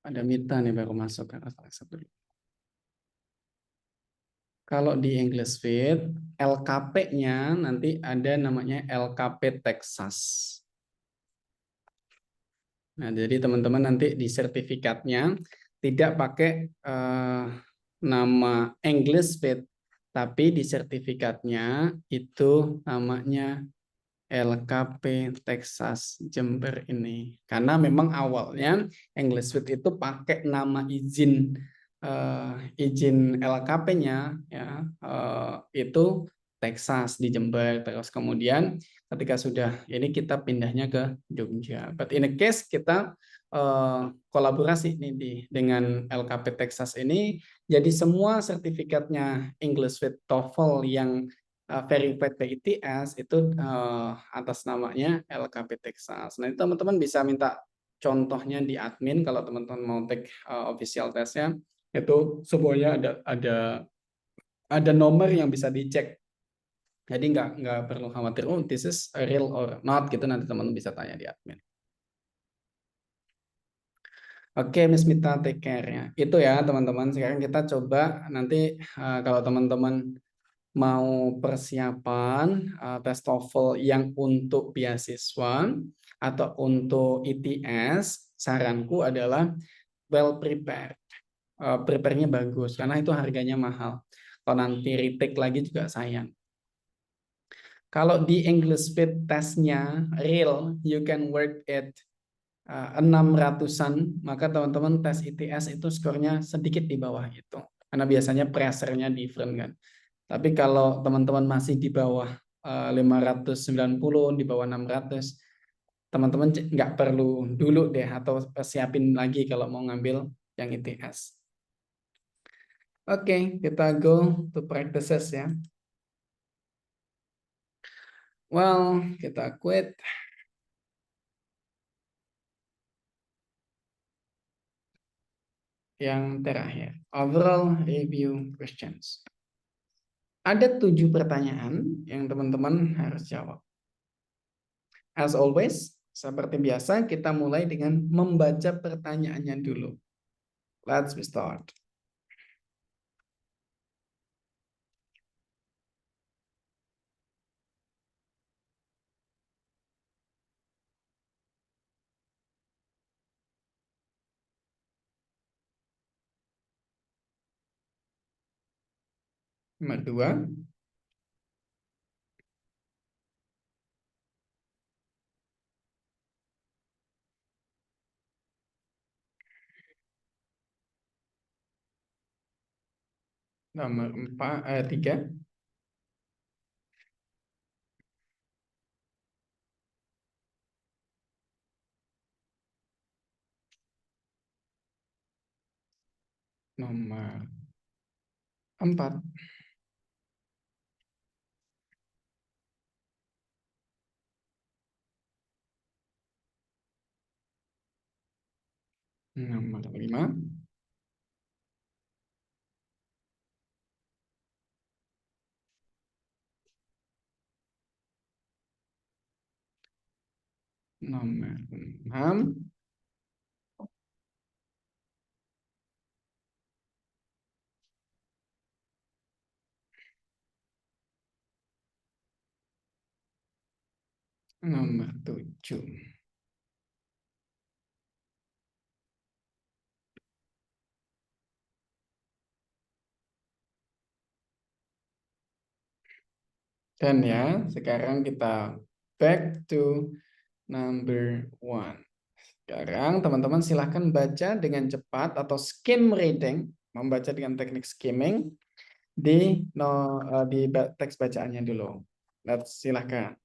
Ada Mita nih baru masuk kan, dulu. Kalau di English Fit, LKP-nya nanti ada namanya LKP Texas. Nah, jadi teman-teman nanti di sertifikatnya tidak pakai nama English Fit, tapi di sertifikatnya itu namanya LKP Texas Jember ini. Karena memang awalnya English Fit itu pakai nama izin LKP-nya ya itu Texas di Jember. Terus kemudian ketika sudah ini kita pindahnya ke Jogja. But in a case kita kolaborasi ini dengan LKP Texas ini, jadi semua sertifikatnya English with TOEFL yang verified by ITS itu atas namanya LKP Texas. Nah, itu teman-teman bisa minta contohnya di admin kalau teman-teman mau take official testnya, itu semuanya ada nomor yang bisa dicek. Jadi nggak perlu khawatir, oh this is real or not gitu, nanti teman-teman bisa tanya di admin. Oke, Miss Mita, take care ya. Itu ya teman-teman. Sekarang kita coba nanti kalau teman-teman mau persiapan tes TOEFL yang untuk beasiswa atau untuk ITS, saranku adalah well prepared. Prepare-nya bagus karena itu harganya mahal. Kalau nanti retake lagi juga sayang. Kalau di English Fit testnya real, you can work at 600-an, maka teman-teman tes ITS itu skornya sedikit di bawah itu. Karena biasanya pressure-nya different kan. Tapi kalau teman-teman masih di bawah 590, di bawah 600, teman-teman nggak perlu dulu deh atau siapin lagi kalau mau ngambil yang ITS. Oke, kita go to practices ya. Well, kita quit. Yang terakhir, overall review questions. Ada 7 pertanyaan yang teman-teman harus jawab. As always, seperti biasa, kita mulai dengan membaca pertanyaannya dulu. Let's start. Nomor 2. Nomor 3. Nomor 4. Nomor 5. Nomor 6. Nomor 7. Dan ya, sekarang kita back to number 1. Sekarang teman-teman silahkan baca dengan cepat atau skim reading, membaca dengan teknik skimming di teks bacaannya dulu. Silahkan.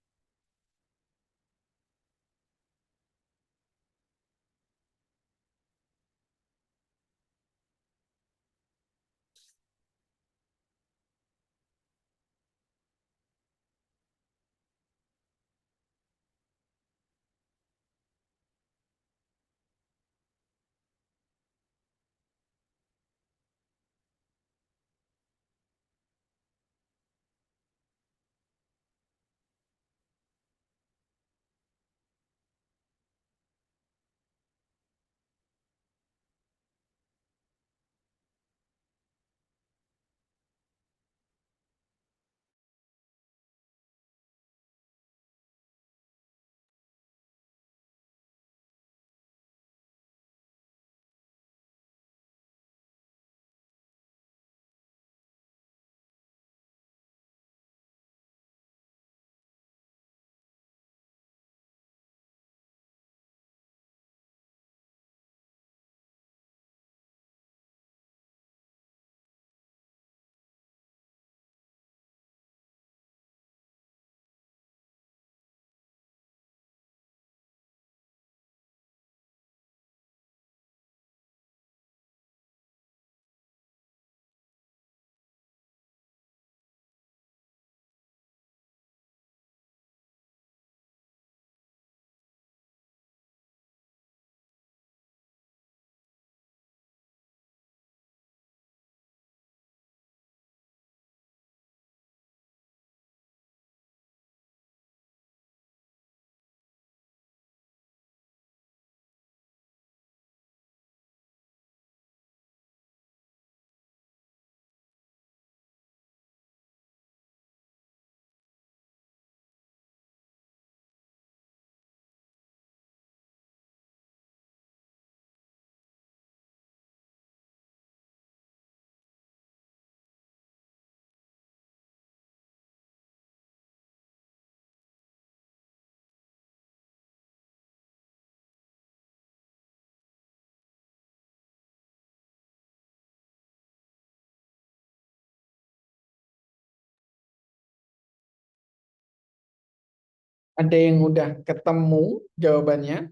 Ada yang udah ketemu jawabannya?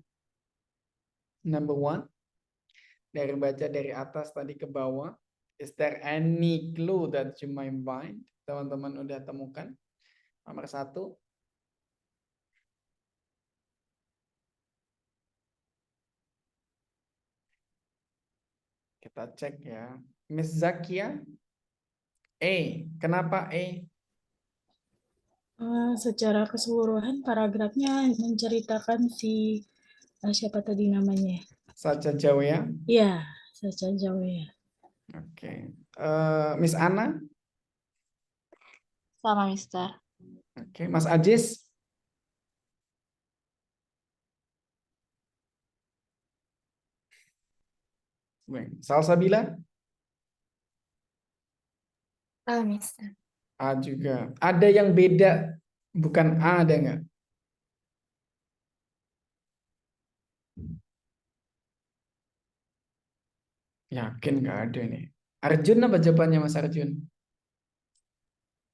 Number 1. Dari baca dari atas tadi ke bawah. Is there any clue that you might find? Teman-teman udah temukan? Nomor 1. Kita cek ya. Miss Zakia? Kenapa A? Secara keseluruhan paragrafnya menceritakan si siapa tadi namanya? Saja jauh ya? Iya, Sacha Zoya. Oke. Miss Ana? Sama, Mister. Oke. Mas Ajis? Salsabila? Mister. A juga. Ada yang beda, bukan A, ada nggak? Yakin nggak ada nih. Arjun apa jawabannya Mas Arjun?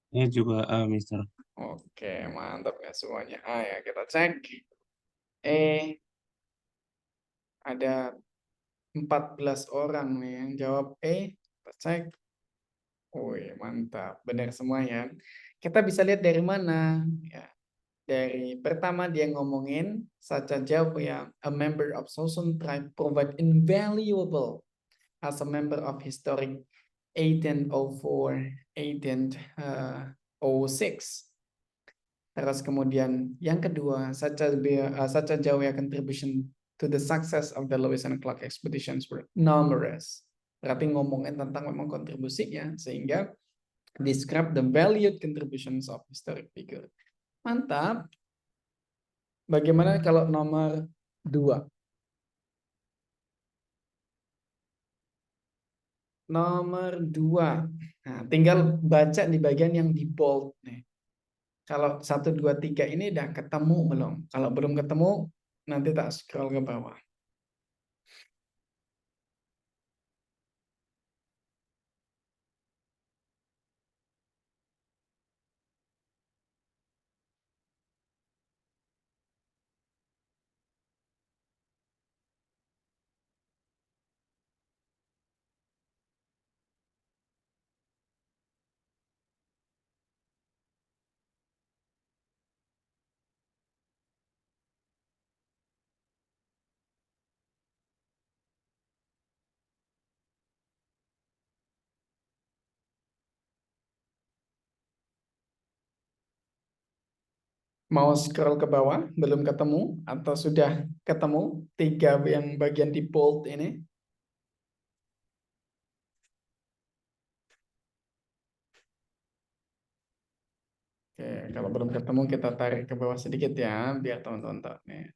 Ini juga A, Mister. Oke, mantap ya semuanya. Ya kita cek. Eh, ada 14 orang nih yang jawab Kita cek. Wih, mantap. Benar semua ya. Kita bisa lihat dari mana? Ya, dari pertama dia ngomongin such a ya, a member of Sosun tribe provide invaluable as a member of historic 1804, 1806. Terus kemudian yang kedua, such a Jawa contribution to the success of the Lewis and Clark expeditions were numerous. Berarti ngomongin tentang memang kontribusinya, sehingga describe the valued contributions of historic figure. Mantap. Bagaimana kalau nomor 2? Nomor 2. Nah, tinggal baca di bagian yang di bold nih. Kalau 1, 2, 3 ini udah ketemu belum? Kalau belum ketemu, nanti tak scroll ke bawah. Mau scroll ke bawah, belum ketemu, atau sudah ketemu 3 yang bagian di bold ini? Oke, kalau belum ketemu kita tarik ke bawah sedikit ya, biar teman-teman tahu nih.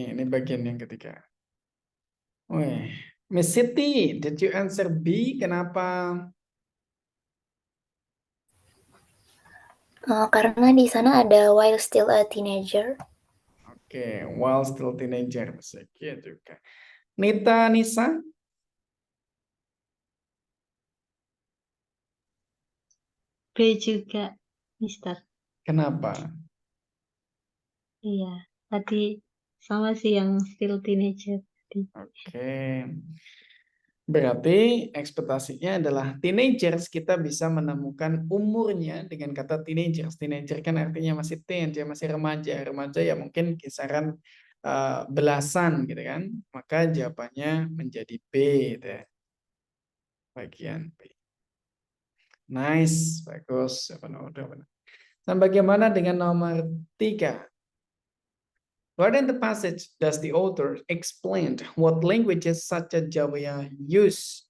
Ini bagian yang ketiga. Wih, Miss Siti, did you answer B? Kenapa? Karena di sana ada while still a teenager. Oke, while still teenager. Sekian juga. Nita, Nisa? B juga, Mister. Kenapa? Iya, tadi sama sih yang still teenager. Oke. Berarti ekspektasinya adalah teenagers, kita bisa menemukan umurnya dengan kata teenagers. Teenager kan artinya masih teen, dia masih remaja. Remaja ya mungkin kisaran belasan gitu kan. Maka jawabannya menjadi B gitu ya. Bagian B. Nice, bagus. Udah benar. Dan bagaimana dengan nomor 3? Where in the passage does the author explain what languages such as Jawa used?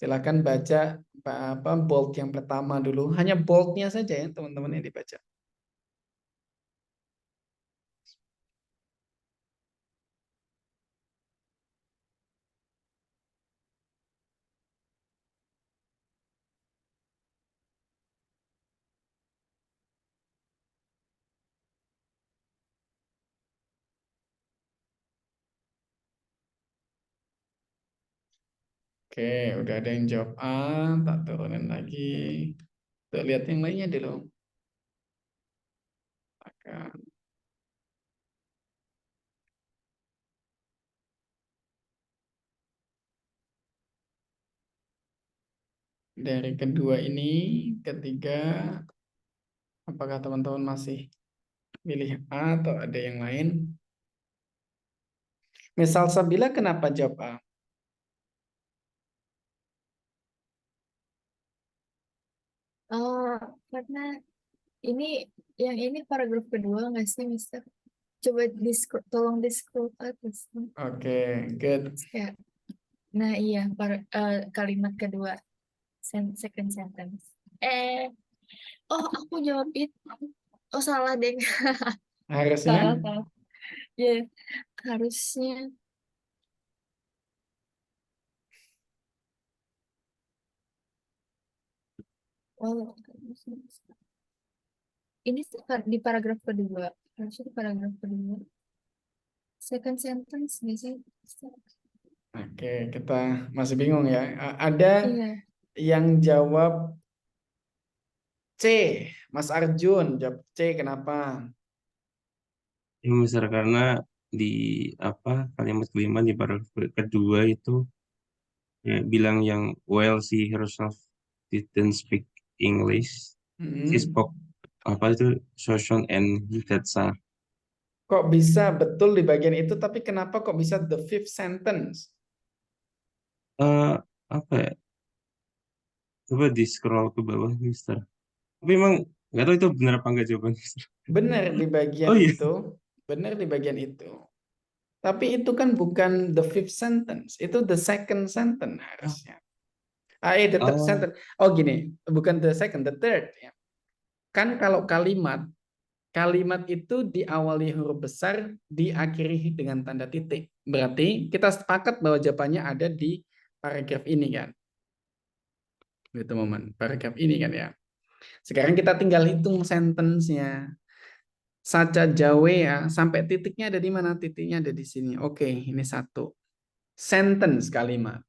Silakan baca bold yang pertama dulu. Hanya boldnya saja ya teman-teman yang dibaca. Oke, udah ada yang jawab A, tak turunin lagi. Kita lihat yang lainnya dulu. Akan. Dari kedua ini, ketiga, apakah teman-teman masih pilih A atau ada yang lain? Misal Sabila kenapa jawab A? Karena ini yang ini paragraf kedua nggak sih, Mister? Coba tolong di-scroll atas. Oke, good. Ya. Nah, iya, kalimat kedua, second sentence. Aku jawab itu. Oh, salah deh. Harusnya Salah. Ya, harusnya. Oh, ini di paragraf kedua. Harusnya di paragraf kedua. Second sentence nggak sih? Oke, kita masih bingung ya. Ada Iya. yang jawab C, Mas Arjun jawab C, kenapa? Yang besar karena di kalimat kelima di paragraf kedua itu ya, bilang yang while she herself didn't speak English, she Mm-mm. spoke Shoshan and Hidatsa. Kok bisa betul di bagian itu, tapi kenapa kok bisa the fifth sentence? Eh apa ya? Coba di scroll ke bawah, Mister. Tapi emang nggak tahu itu benar apa enggak jawabannya, Mister. Benar di bagian Oh iya. itu, benar di bagian itu. Tapi itu kan bukan the fifth sentence, itu the second sentence harusnya. The third Oh, sentence. Oh gini, bukan the second, the third ya. Kan kalau kalimat itu diawali huruf besar, diakhiri dengan tanda titik. Berarti kita sepakat bahwa jawabannya ada di paragraf ini kan. Gitu momen, paragraf ini kan ya. Sekarang kita tinggal hitung sentence-nya. Saca Jawa ya, sampai titiknya ada di mana? Titiknya ada di sini. Oke, ini satu. Sentence kalimat.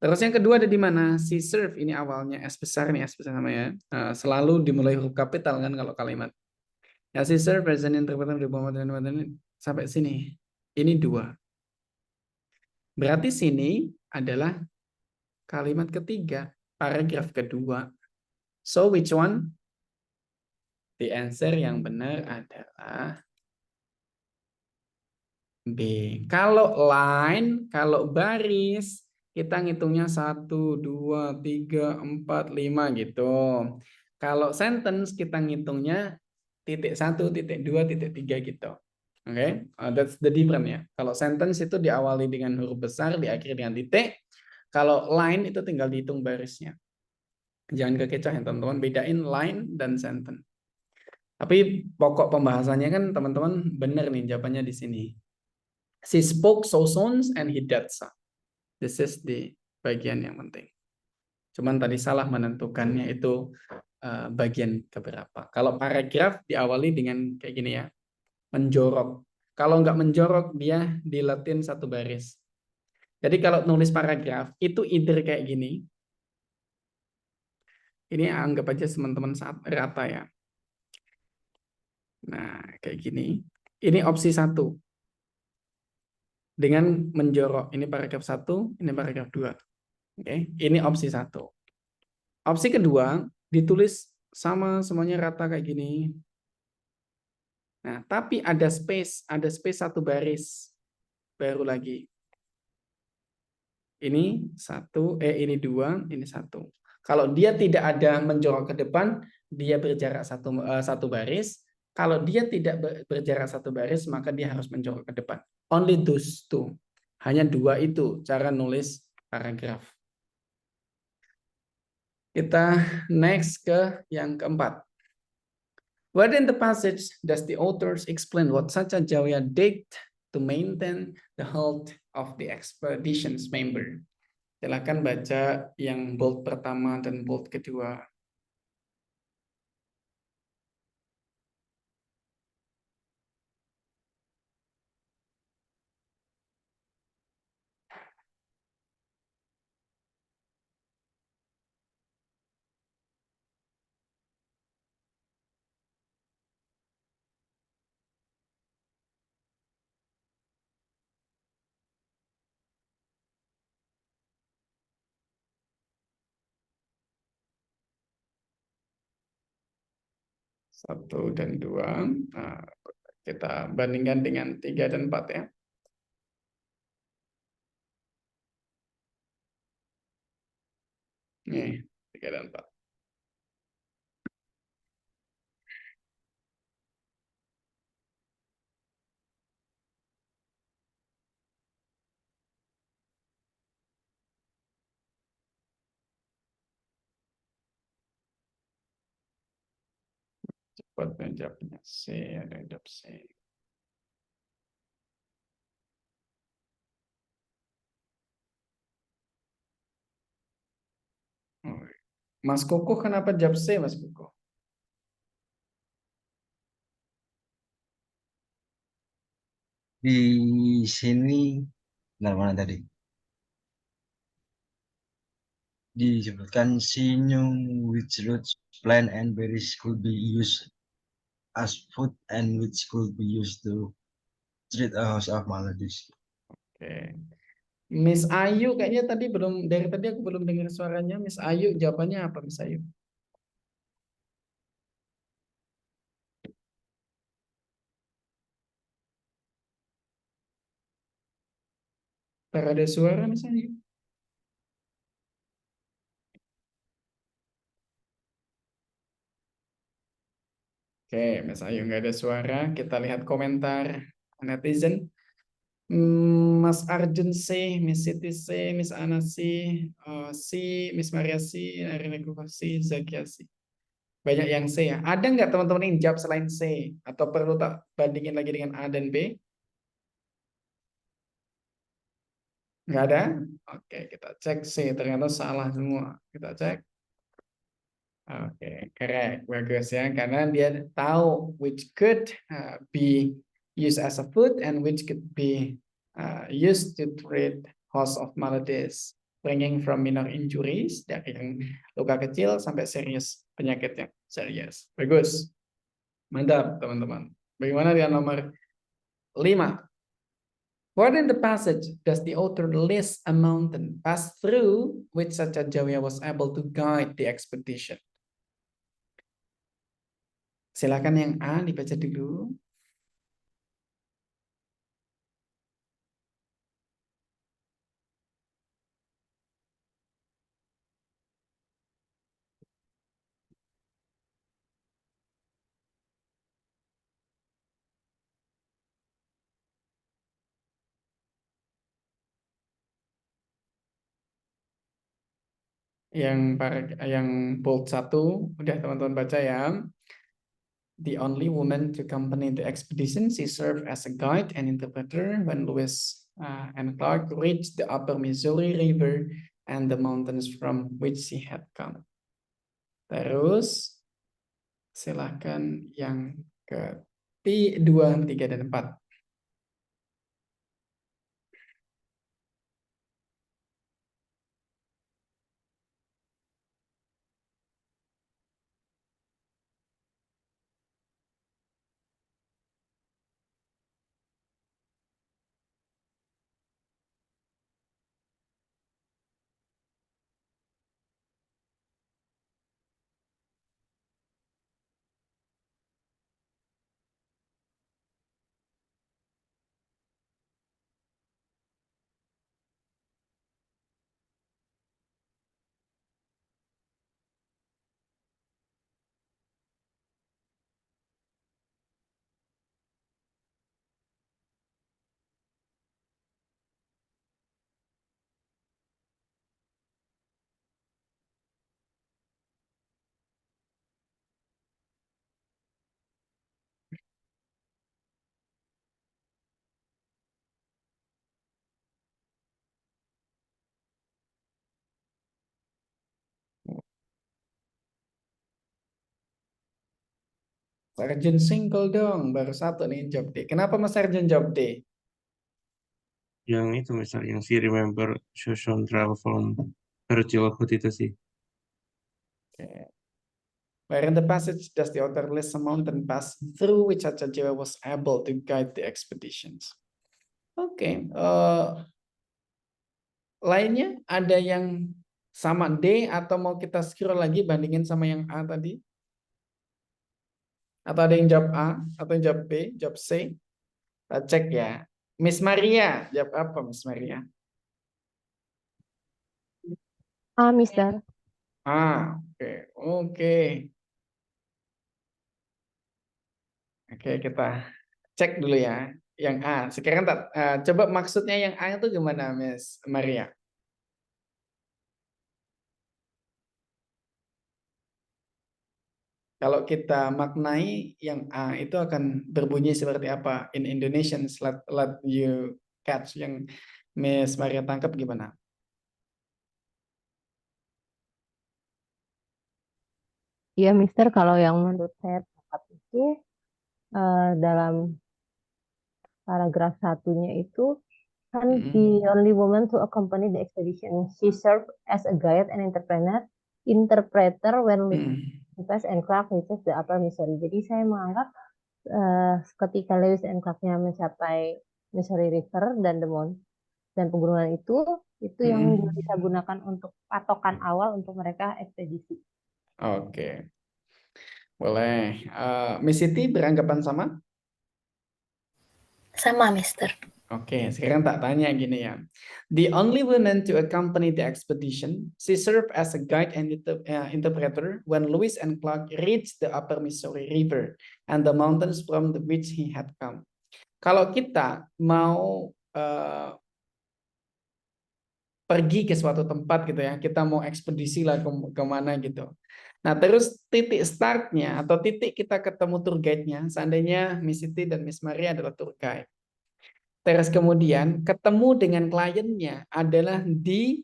Terus yang kedua ada di mana? Si serve ini awalnya S besar nih, S besar namanya. Selalu dimulai huruf kapital kan kalau kalimat. Ya si serve present interpreter di bawah sampai sini. Ini dua. Berarti sini adalah kalimat ketiga, paragraf kedua. So which one? The answer yang benar adalah B. Kalau line, kalau baris, kita ngitungnya 1, 2, 3, 4, 5 gitu. Kalau sentence, kita ngitungnya titik 1, titik 2, titik 3 gitu. Oke, that's the difference ya. Kalau sentence itu diawali dengan huruf besar, diakhiri dengan titik. Kalau line itu tinggal dihitung barisnya. Jangan kekecoh ya teman-teman, bedain line dan sentence. Tapi pokok pembahasannya kan teman-teman benar nih jawabannya di sini. She spoke Sosons and Hidatsa. This is the bagian yang penting. Cuman tadi salah menentukannya itu bagian keberapa. Kalau paragraf diawali dengan kayak gini ya, menjorok. Kalau nggak menjorok dia diletin satu baris. Jadi kalau nulis paragraf itu either kayak gini. Ini anggap aja teman-teman saat rata ya. Nah kayak gini. Ini opsi satu. Dengan menjorok. Ini paragraf 1, ini paragraf 2. Oke, ini opsi 1. Opsi kedua, ditulis sama semuanya rata kayak gini. Nah, tapi ada space satu baris baru lagi. Ini satu, ini dua, ini satu. Kalau dia tidak ada menjorok ke depan, dia berjarak satu baris. Kalau dia tidak berjarak satu baris, maka dia harus menjorok ke depan. Only those two. Hanya dua itu cara nulis paragraf. Kita next ke yang keempat. Where in the passage does the authors explain what Sacha Jawya did to maintain the health of the expedition's member? Silakan baca yang bold pertama dan bold kedua. Satu dan dua. Nah, kita bandingkan dengan 3 dan 4 ya. Nih, 3 dan 4. Cepat menjawabnya C, ada yang jawab C. Mas Koko kenapa jawab C, Mas Koko? Di sini, benar mana tadi? disebutkan she knew which roots, plant, and berries could be used as food and which could be used to treat a house of maladies. Oke. Miss Ayu kayaknya tadi belum, dari tadi aku belum dengar suaranya. Miss Ayu jawabannya apa, Miss Ayu? Ada suara Miss Ayu? Oke, Miss Ayu nggak ada suara. Kita lihat komentar netizen. Mas Arjun C, Miss Siti C, Miss Ana C, C, Miss Maria C, Arina Kufa C, Zakia C. Banyak yang C ya. Ada nggak teman-teman yang jawab selain C? Atau perlu tak bandingin lagi dengan A dan B? Nggak ada? Oke, kita cek C. Ternyata salah semua. Kita cek. Oke, correct. Bagus ya. Karena dia tahu which could be used as a food and which could be used to treat host of maladies, ranging from minor injuries, dari yang luka kecil sampai serius, penyakit yang serius. Bagus. Mantap, teman-teman. Bagaimana dengan nomor 5? What in the passage does the author list a mountain pass through which Satyajaya was able to guide the expedition? Silakan yang A dibaca dulu. Yang bold 1 udah teman-teman baca ya. The only woman to accompany the expedition, she served as a guide and interpreter when Lewis and Clark reached the upper Missouri River and the mountains from which she had come. Terus silakan yang ke 2, 3, dan 4. Sarjun Singkol dong, baru 1 nih jawab D. Kenapa Mas Sarjun jawab D? Yang itu misalnya, yang si remember Shoshone travel from her childhood itu sih. Okay. Where in the passage does the author list a mountain pass through which Satyajaya was able to guide the expeditions? Oke, lainnya ada yang sama D atau mau kita scroll lagi bandingin sama yang A tadi? Atau ada yang jawab A atau yang jawab B, jawab C? Kita cek ya. Miss Maria, jawab apa Miss Maria? Mister. Oke. Oke. Oke, kita cek dulu ya. Yang A. Sekarang coba maksudnya yang A itu gimana Miss Maria? Kalau kita maknai yang A itu akan berbunyi seperti apa? In Indonesian, let you catch. Yang Miss Maria tangkap gimana? Iya, Mister, kalau yang menurut saya tangkap itu dalam paragraf 1-nya itu Kan the only woman to accompany the expedition. She served as a guide and interpreter when Lewis and Clark reaches the Upper Missouri. Jadi saya menganggap ketika Lewis and Clark-nya mencapai Missouri River dan dan pegunungan itu yang bisa gunakan untuk patokan awal untuk mereka ekspedisi. Oke, boleh. Miss Siti beranggapan sama? Sama, Mister. Oke, sekarang tak tanya gini ya. The only woman to accompany the expedition, she served as a guide and interpreter when Lewis and Clark reached the Upper Missouri River and the mountains from which he had come. Kalau kita mau pergi ke suatu tempat gitu ya, kita mau ekspedisi lah ke mana gitu. Nah, terus titik startnya atau titik kita ketemu tour guide-nya, seandainya Miss Siti dan Miss Maria adalah tour guide. Terus kemudian ketemu dengan kliennya adalah di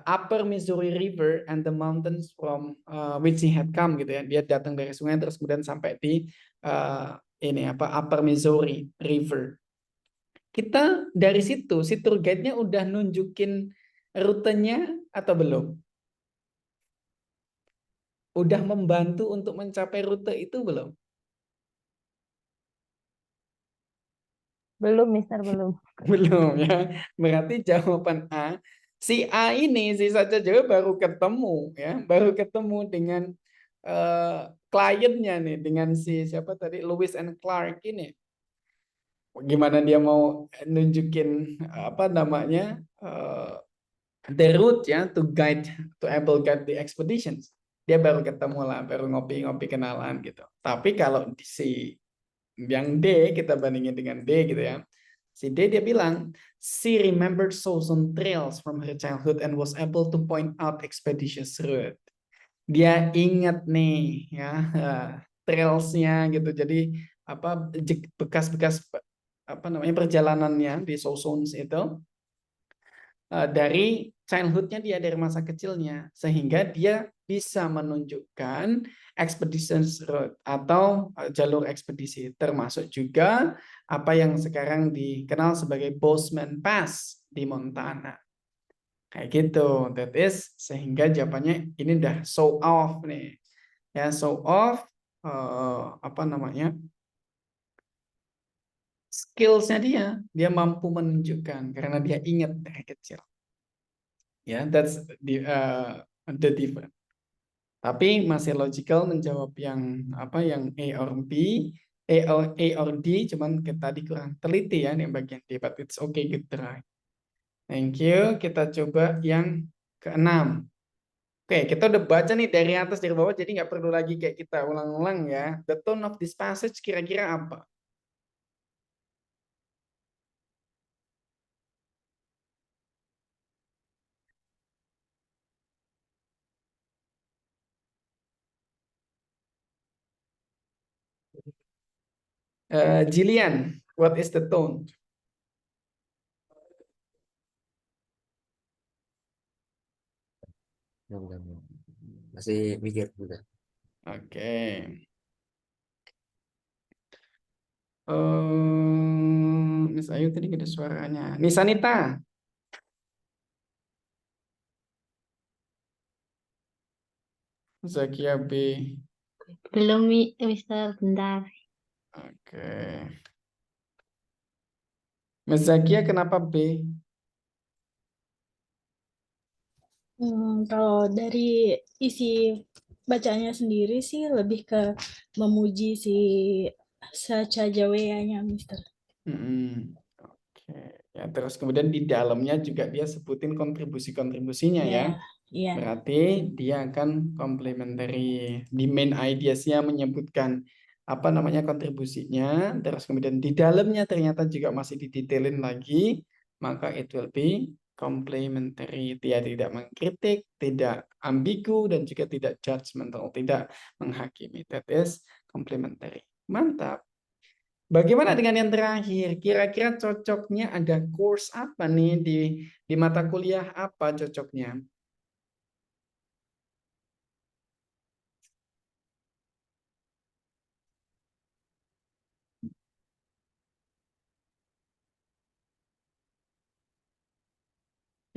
Upper Missouri River and the mountains from which he had come gitu ya. Dia datang dari sungai terus kemudian sampai di Upper Missouri River. Kita dari situ si tour guide-nya udah nunjukin rutenya atau belum? Udah membantu untuk mencapai rute itu belum? Belum, Mister, belum. Belum ya. Berarti jawaban A. Si A ini si saja jawab baru ketemu ya, baru ketemu dengan kliennya nih, dengan si siapa tadi Lewis and Clark ini. Gimana dia mau nunjukin apa namanya the route ya to able guide the expeditions. Dia baru ketemu lah, baru ngopi-ngopi kenalan gitu. Tapi kalau si yang D kita bandingin dengan D gitu ya. Si D dia bilang, she remembered some trails from her childhood and was able to point out expeditious route. Dia ingat nih ya trailsnya gitu. Jadi apa bekas-bekas apa namanya perjalanannya di Sousons itu dari childhoodnya dia, dari masa kecilnya, sehingga dia bisa menunjukkan expedition route atau jalur ekspedisi, termasuk juga apa yang sekarang dikenal sebagai Bozeman Pass di Montana. Kayak gitu. That is, sehingga jawabannya ini udah show off nih. Ya, show off apa namanya? Skills-nya dia mampu menunjukkan karena dia ingat dari kecil. Ya, that's the difference. Tapi masih logical menjawab yang apa yang A or B, A or D, cuman tadi kurang teliti ya yang bagian D, but it's okay, good try. Thank you. Kita coba yang keenam. Oke, kita udah baca nih dari atas dari bawah, jadi nggak perlu lagi kayak kita ulang-ulang ya. The tone of this passage kira-kira apa? Jillian, what is the tone? Masih mikir juga. Oke. Miss Ayu tadi ada suaranya. Nisanita. Zakia B. Belum, Mister, bentar. Oke. Mas Zakia kenapa B? Kalau dari isi bacanya sendiri sih lebih ke memuji si Sacha Jawea-nya, Mister. Oke. Ya, terus kemudian di dalamnya juga dia sebutin kontribusi-kontribusinya ya. Iya. Berarti dia akan complementary. Di main ideas-nya menyebutkan apa namanya kontribusinya, terus kemudian di dalamnya ternyata juga masih didetailin lagi, maka it will be complementary. Dia tidak mengkritik, tidak ambigu, dan juga tidak judgmental, tidak menghakimi. That is complementary. Mantap. Bagaimana dengan yang terakhir? Kira-kira cocoknya ada course apa nih di mata kuliah apa cocoknya?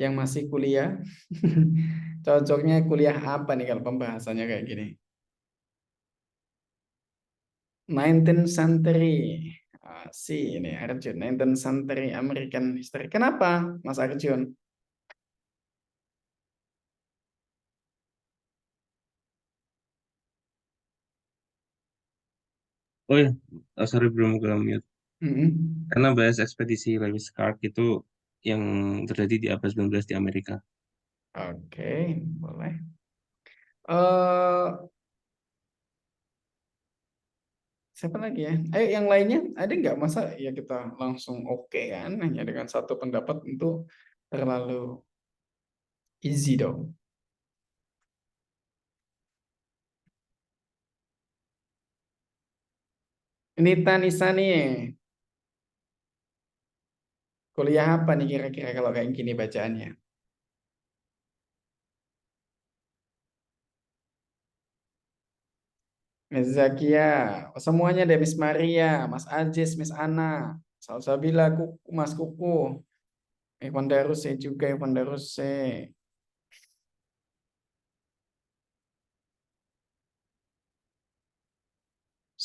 Yang masih kuliah? Cocoknya kuliah apa nih kalau pembahasannya kayak gini? 19th century. Ini Arjun. 19th century American history. Kenapa, Mas Arjun? Oh ya, sorry belum ke mute. Karena bahas ekspedisi Lewis Clark itu yang terjadi di abad 19 di Amerika. Oke, boleh. Siapa lagi ya? Ayo yang lainnya ada nggak? Masa ya kita langsung oke kan? Hanya dengan satu pendapat itu terlalu easy dong. Nita Nisa nih, kuliah apa nih kira-kira kalau kayak gini bacaannya? Miss Zakia, semuanya deh, Miss Maria, Mas Ajis, Miss Ana, Salsabila, Kuku, Mas Kuku, Iwan Darus juga, Iwan Darus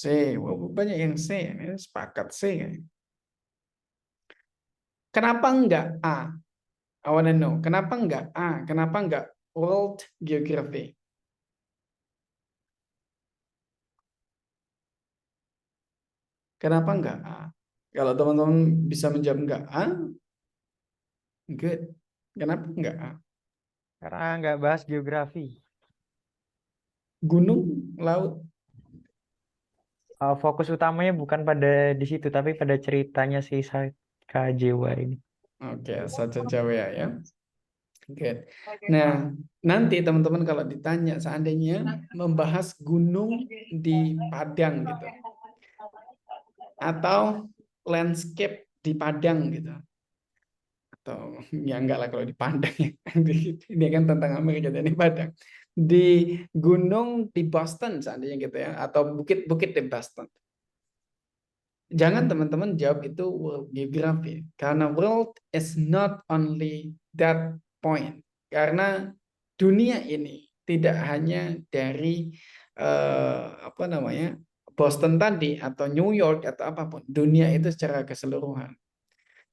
Wah, banyak yang ini sepakat Kenapa enggak A? I wanna know. Kenapa enggak A? Kenapa enggak World Geography? Kenapa enggak A? Kalau teman-teman bisa menjawab enggak A, good. Kenapa enggak A? Karena nggak bahas geografi. Gunung, laut. Fokus utamanya bukan pada di situ, tapi pada ceritanya si Sakajewa ini. Oke, saja Jawa ya. Good. Nah, nanti teman-teman kalau ditanya seandainya membahas gunung di Padang gitu, atau landscape di Padang gitu, atau ya enggak lah kalau di Padang ya. Ini kan tentang Amerika dan di Padang. Di gunung di Boston seandainya gitu ya, atau bukit-bukit di Boston. Jangan teman-teman jawab itu world geography, karena world is not only that point. Karena dunia ini tidak hanya dari Boston tadi atau New York atau apapun. Dunia itu secara keseluruhan.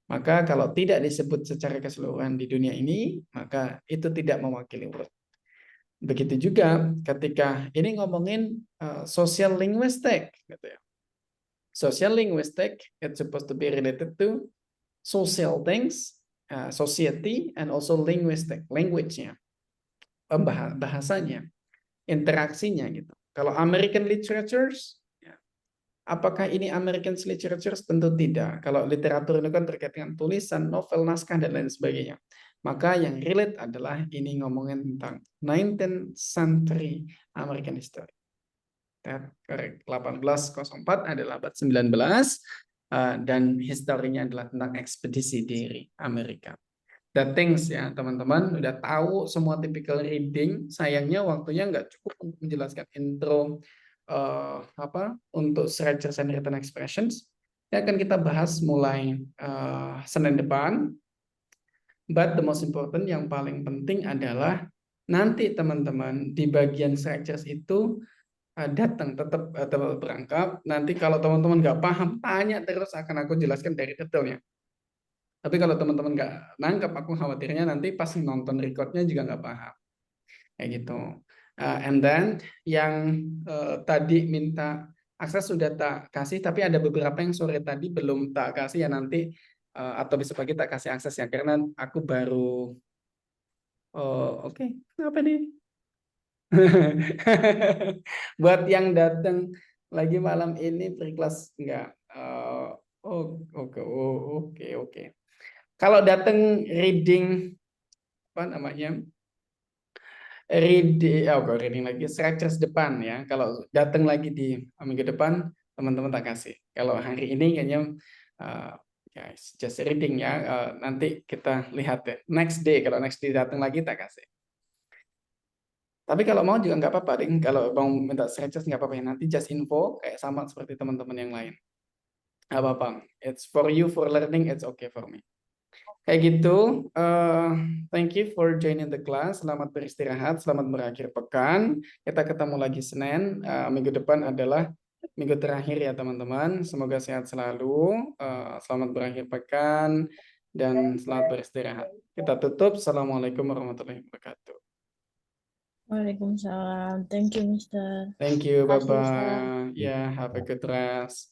Maka kalau tidak disebut secara keseluruhan di dunia ini, maka itu tidak mewakili world. Begitu juga ketika ini ngomongin social linguistic gitu ya. Social linguistic, it's supposed to be related to social things, society, and also linguistic, language-nya, bahasanya, interaksinya gitu. Kalau American literatures, apakah ini American literatures? Tentu tidak. Kalau literatur itu kan terkait dengan tulisan, novel, naskah, dan lain sebagainya. Maka yang relate adalah ini ngomongin tentang 19th century American history. Correct. 1804 adalah abad 19 dan historinya adalah tentang ekspedisi di Amerika. The things ya teman-teman udah tahu semua typical reading. Sayangnya waktunya nggak cukup untuk menjelaskan intro untuk structures and written expressions. Ini akan kita bahas mulai Senin depan. But the most important yang paling penting adalah nanti teman-teman di bagian structures itu datang tetap berangkat. Nanti kalau teman-teman nggak paham, tanya terus, akan aku jelaskan dari detailnya. Tapi kalau teman-teman nggak nangkep, aku khawatirnya nanti pas nonton recordnya juga nggak paham. Kayak gitu. And then yang tadi minta akses sudah tak kasih, tapi ada beberapa yang sore tadi belum tak kasih ya nanti atau besok pagi tak kasih akses ya karena aku baru oke. Apa nih? Buat yang datang lagi malam ini pre-class enggak. Oke. Kalau datang reading apa namanya? Reading lagi structures depan ya. Kalau datang lagi di minggu depan teman-teman tak kasih. Kalau hari ini kayaknya guys just reading ya. Nanti kita lihat deh. Next day kalau next day datang lagi tak kasih. Tapi kalau mau juga nggak apa-apa, ding. Kalau mau minta structures nggak apa-apa ya. Nanti just info kayak sama seperti teman-teman yang lain. Nggak apa-apa. It's for you for learning, it's okay for me. Kayak gitu. thank you for joining the class. Selamat beristirahat, selamat berakhir pekan. Kita ketemu lagi Senin. Minggu depan adalah minggu terakhir ya teman-teman. Semoga sehat selalu. Selamat berakhir pekan dan selamat beristirahat. Kita tutup. Assalamualaikum warahmatullahi wabarakatuh. Waalaikumsalam. Thank you, Mister. Thank you. Terima kasih, Mister. Bye-bye. Yeah, have a good rest.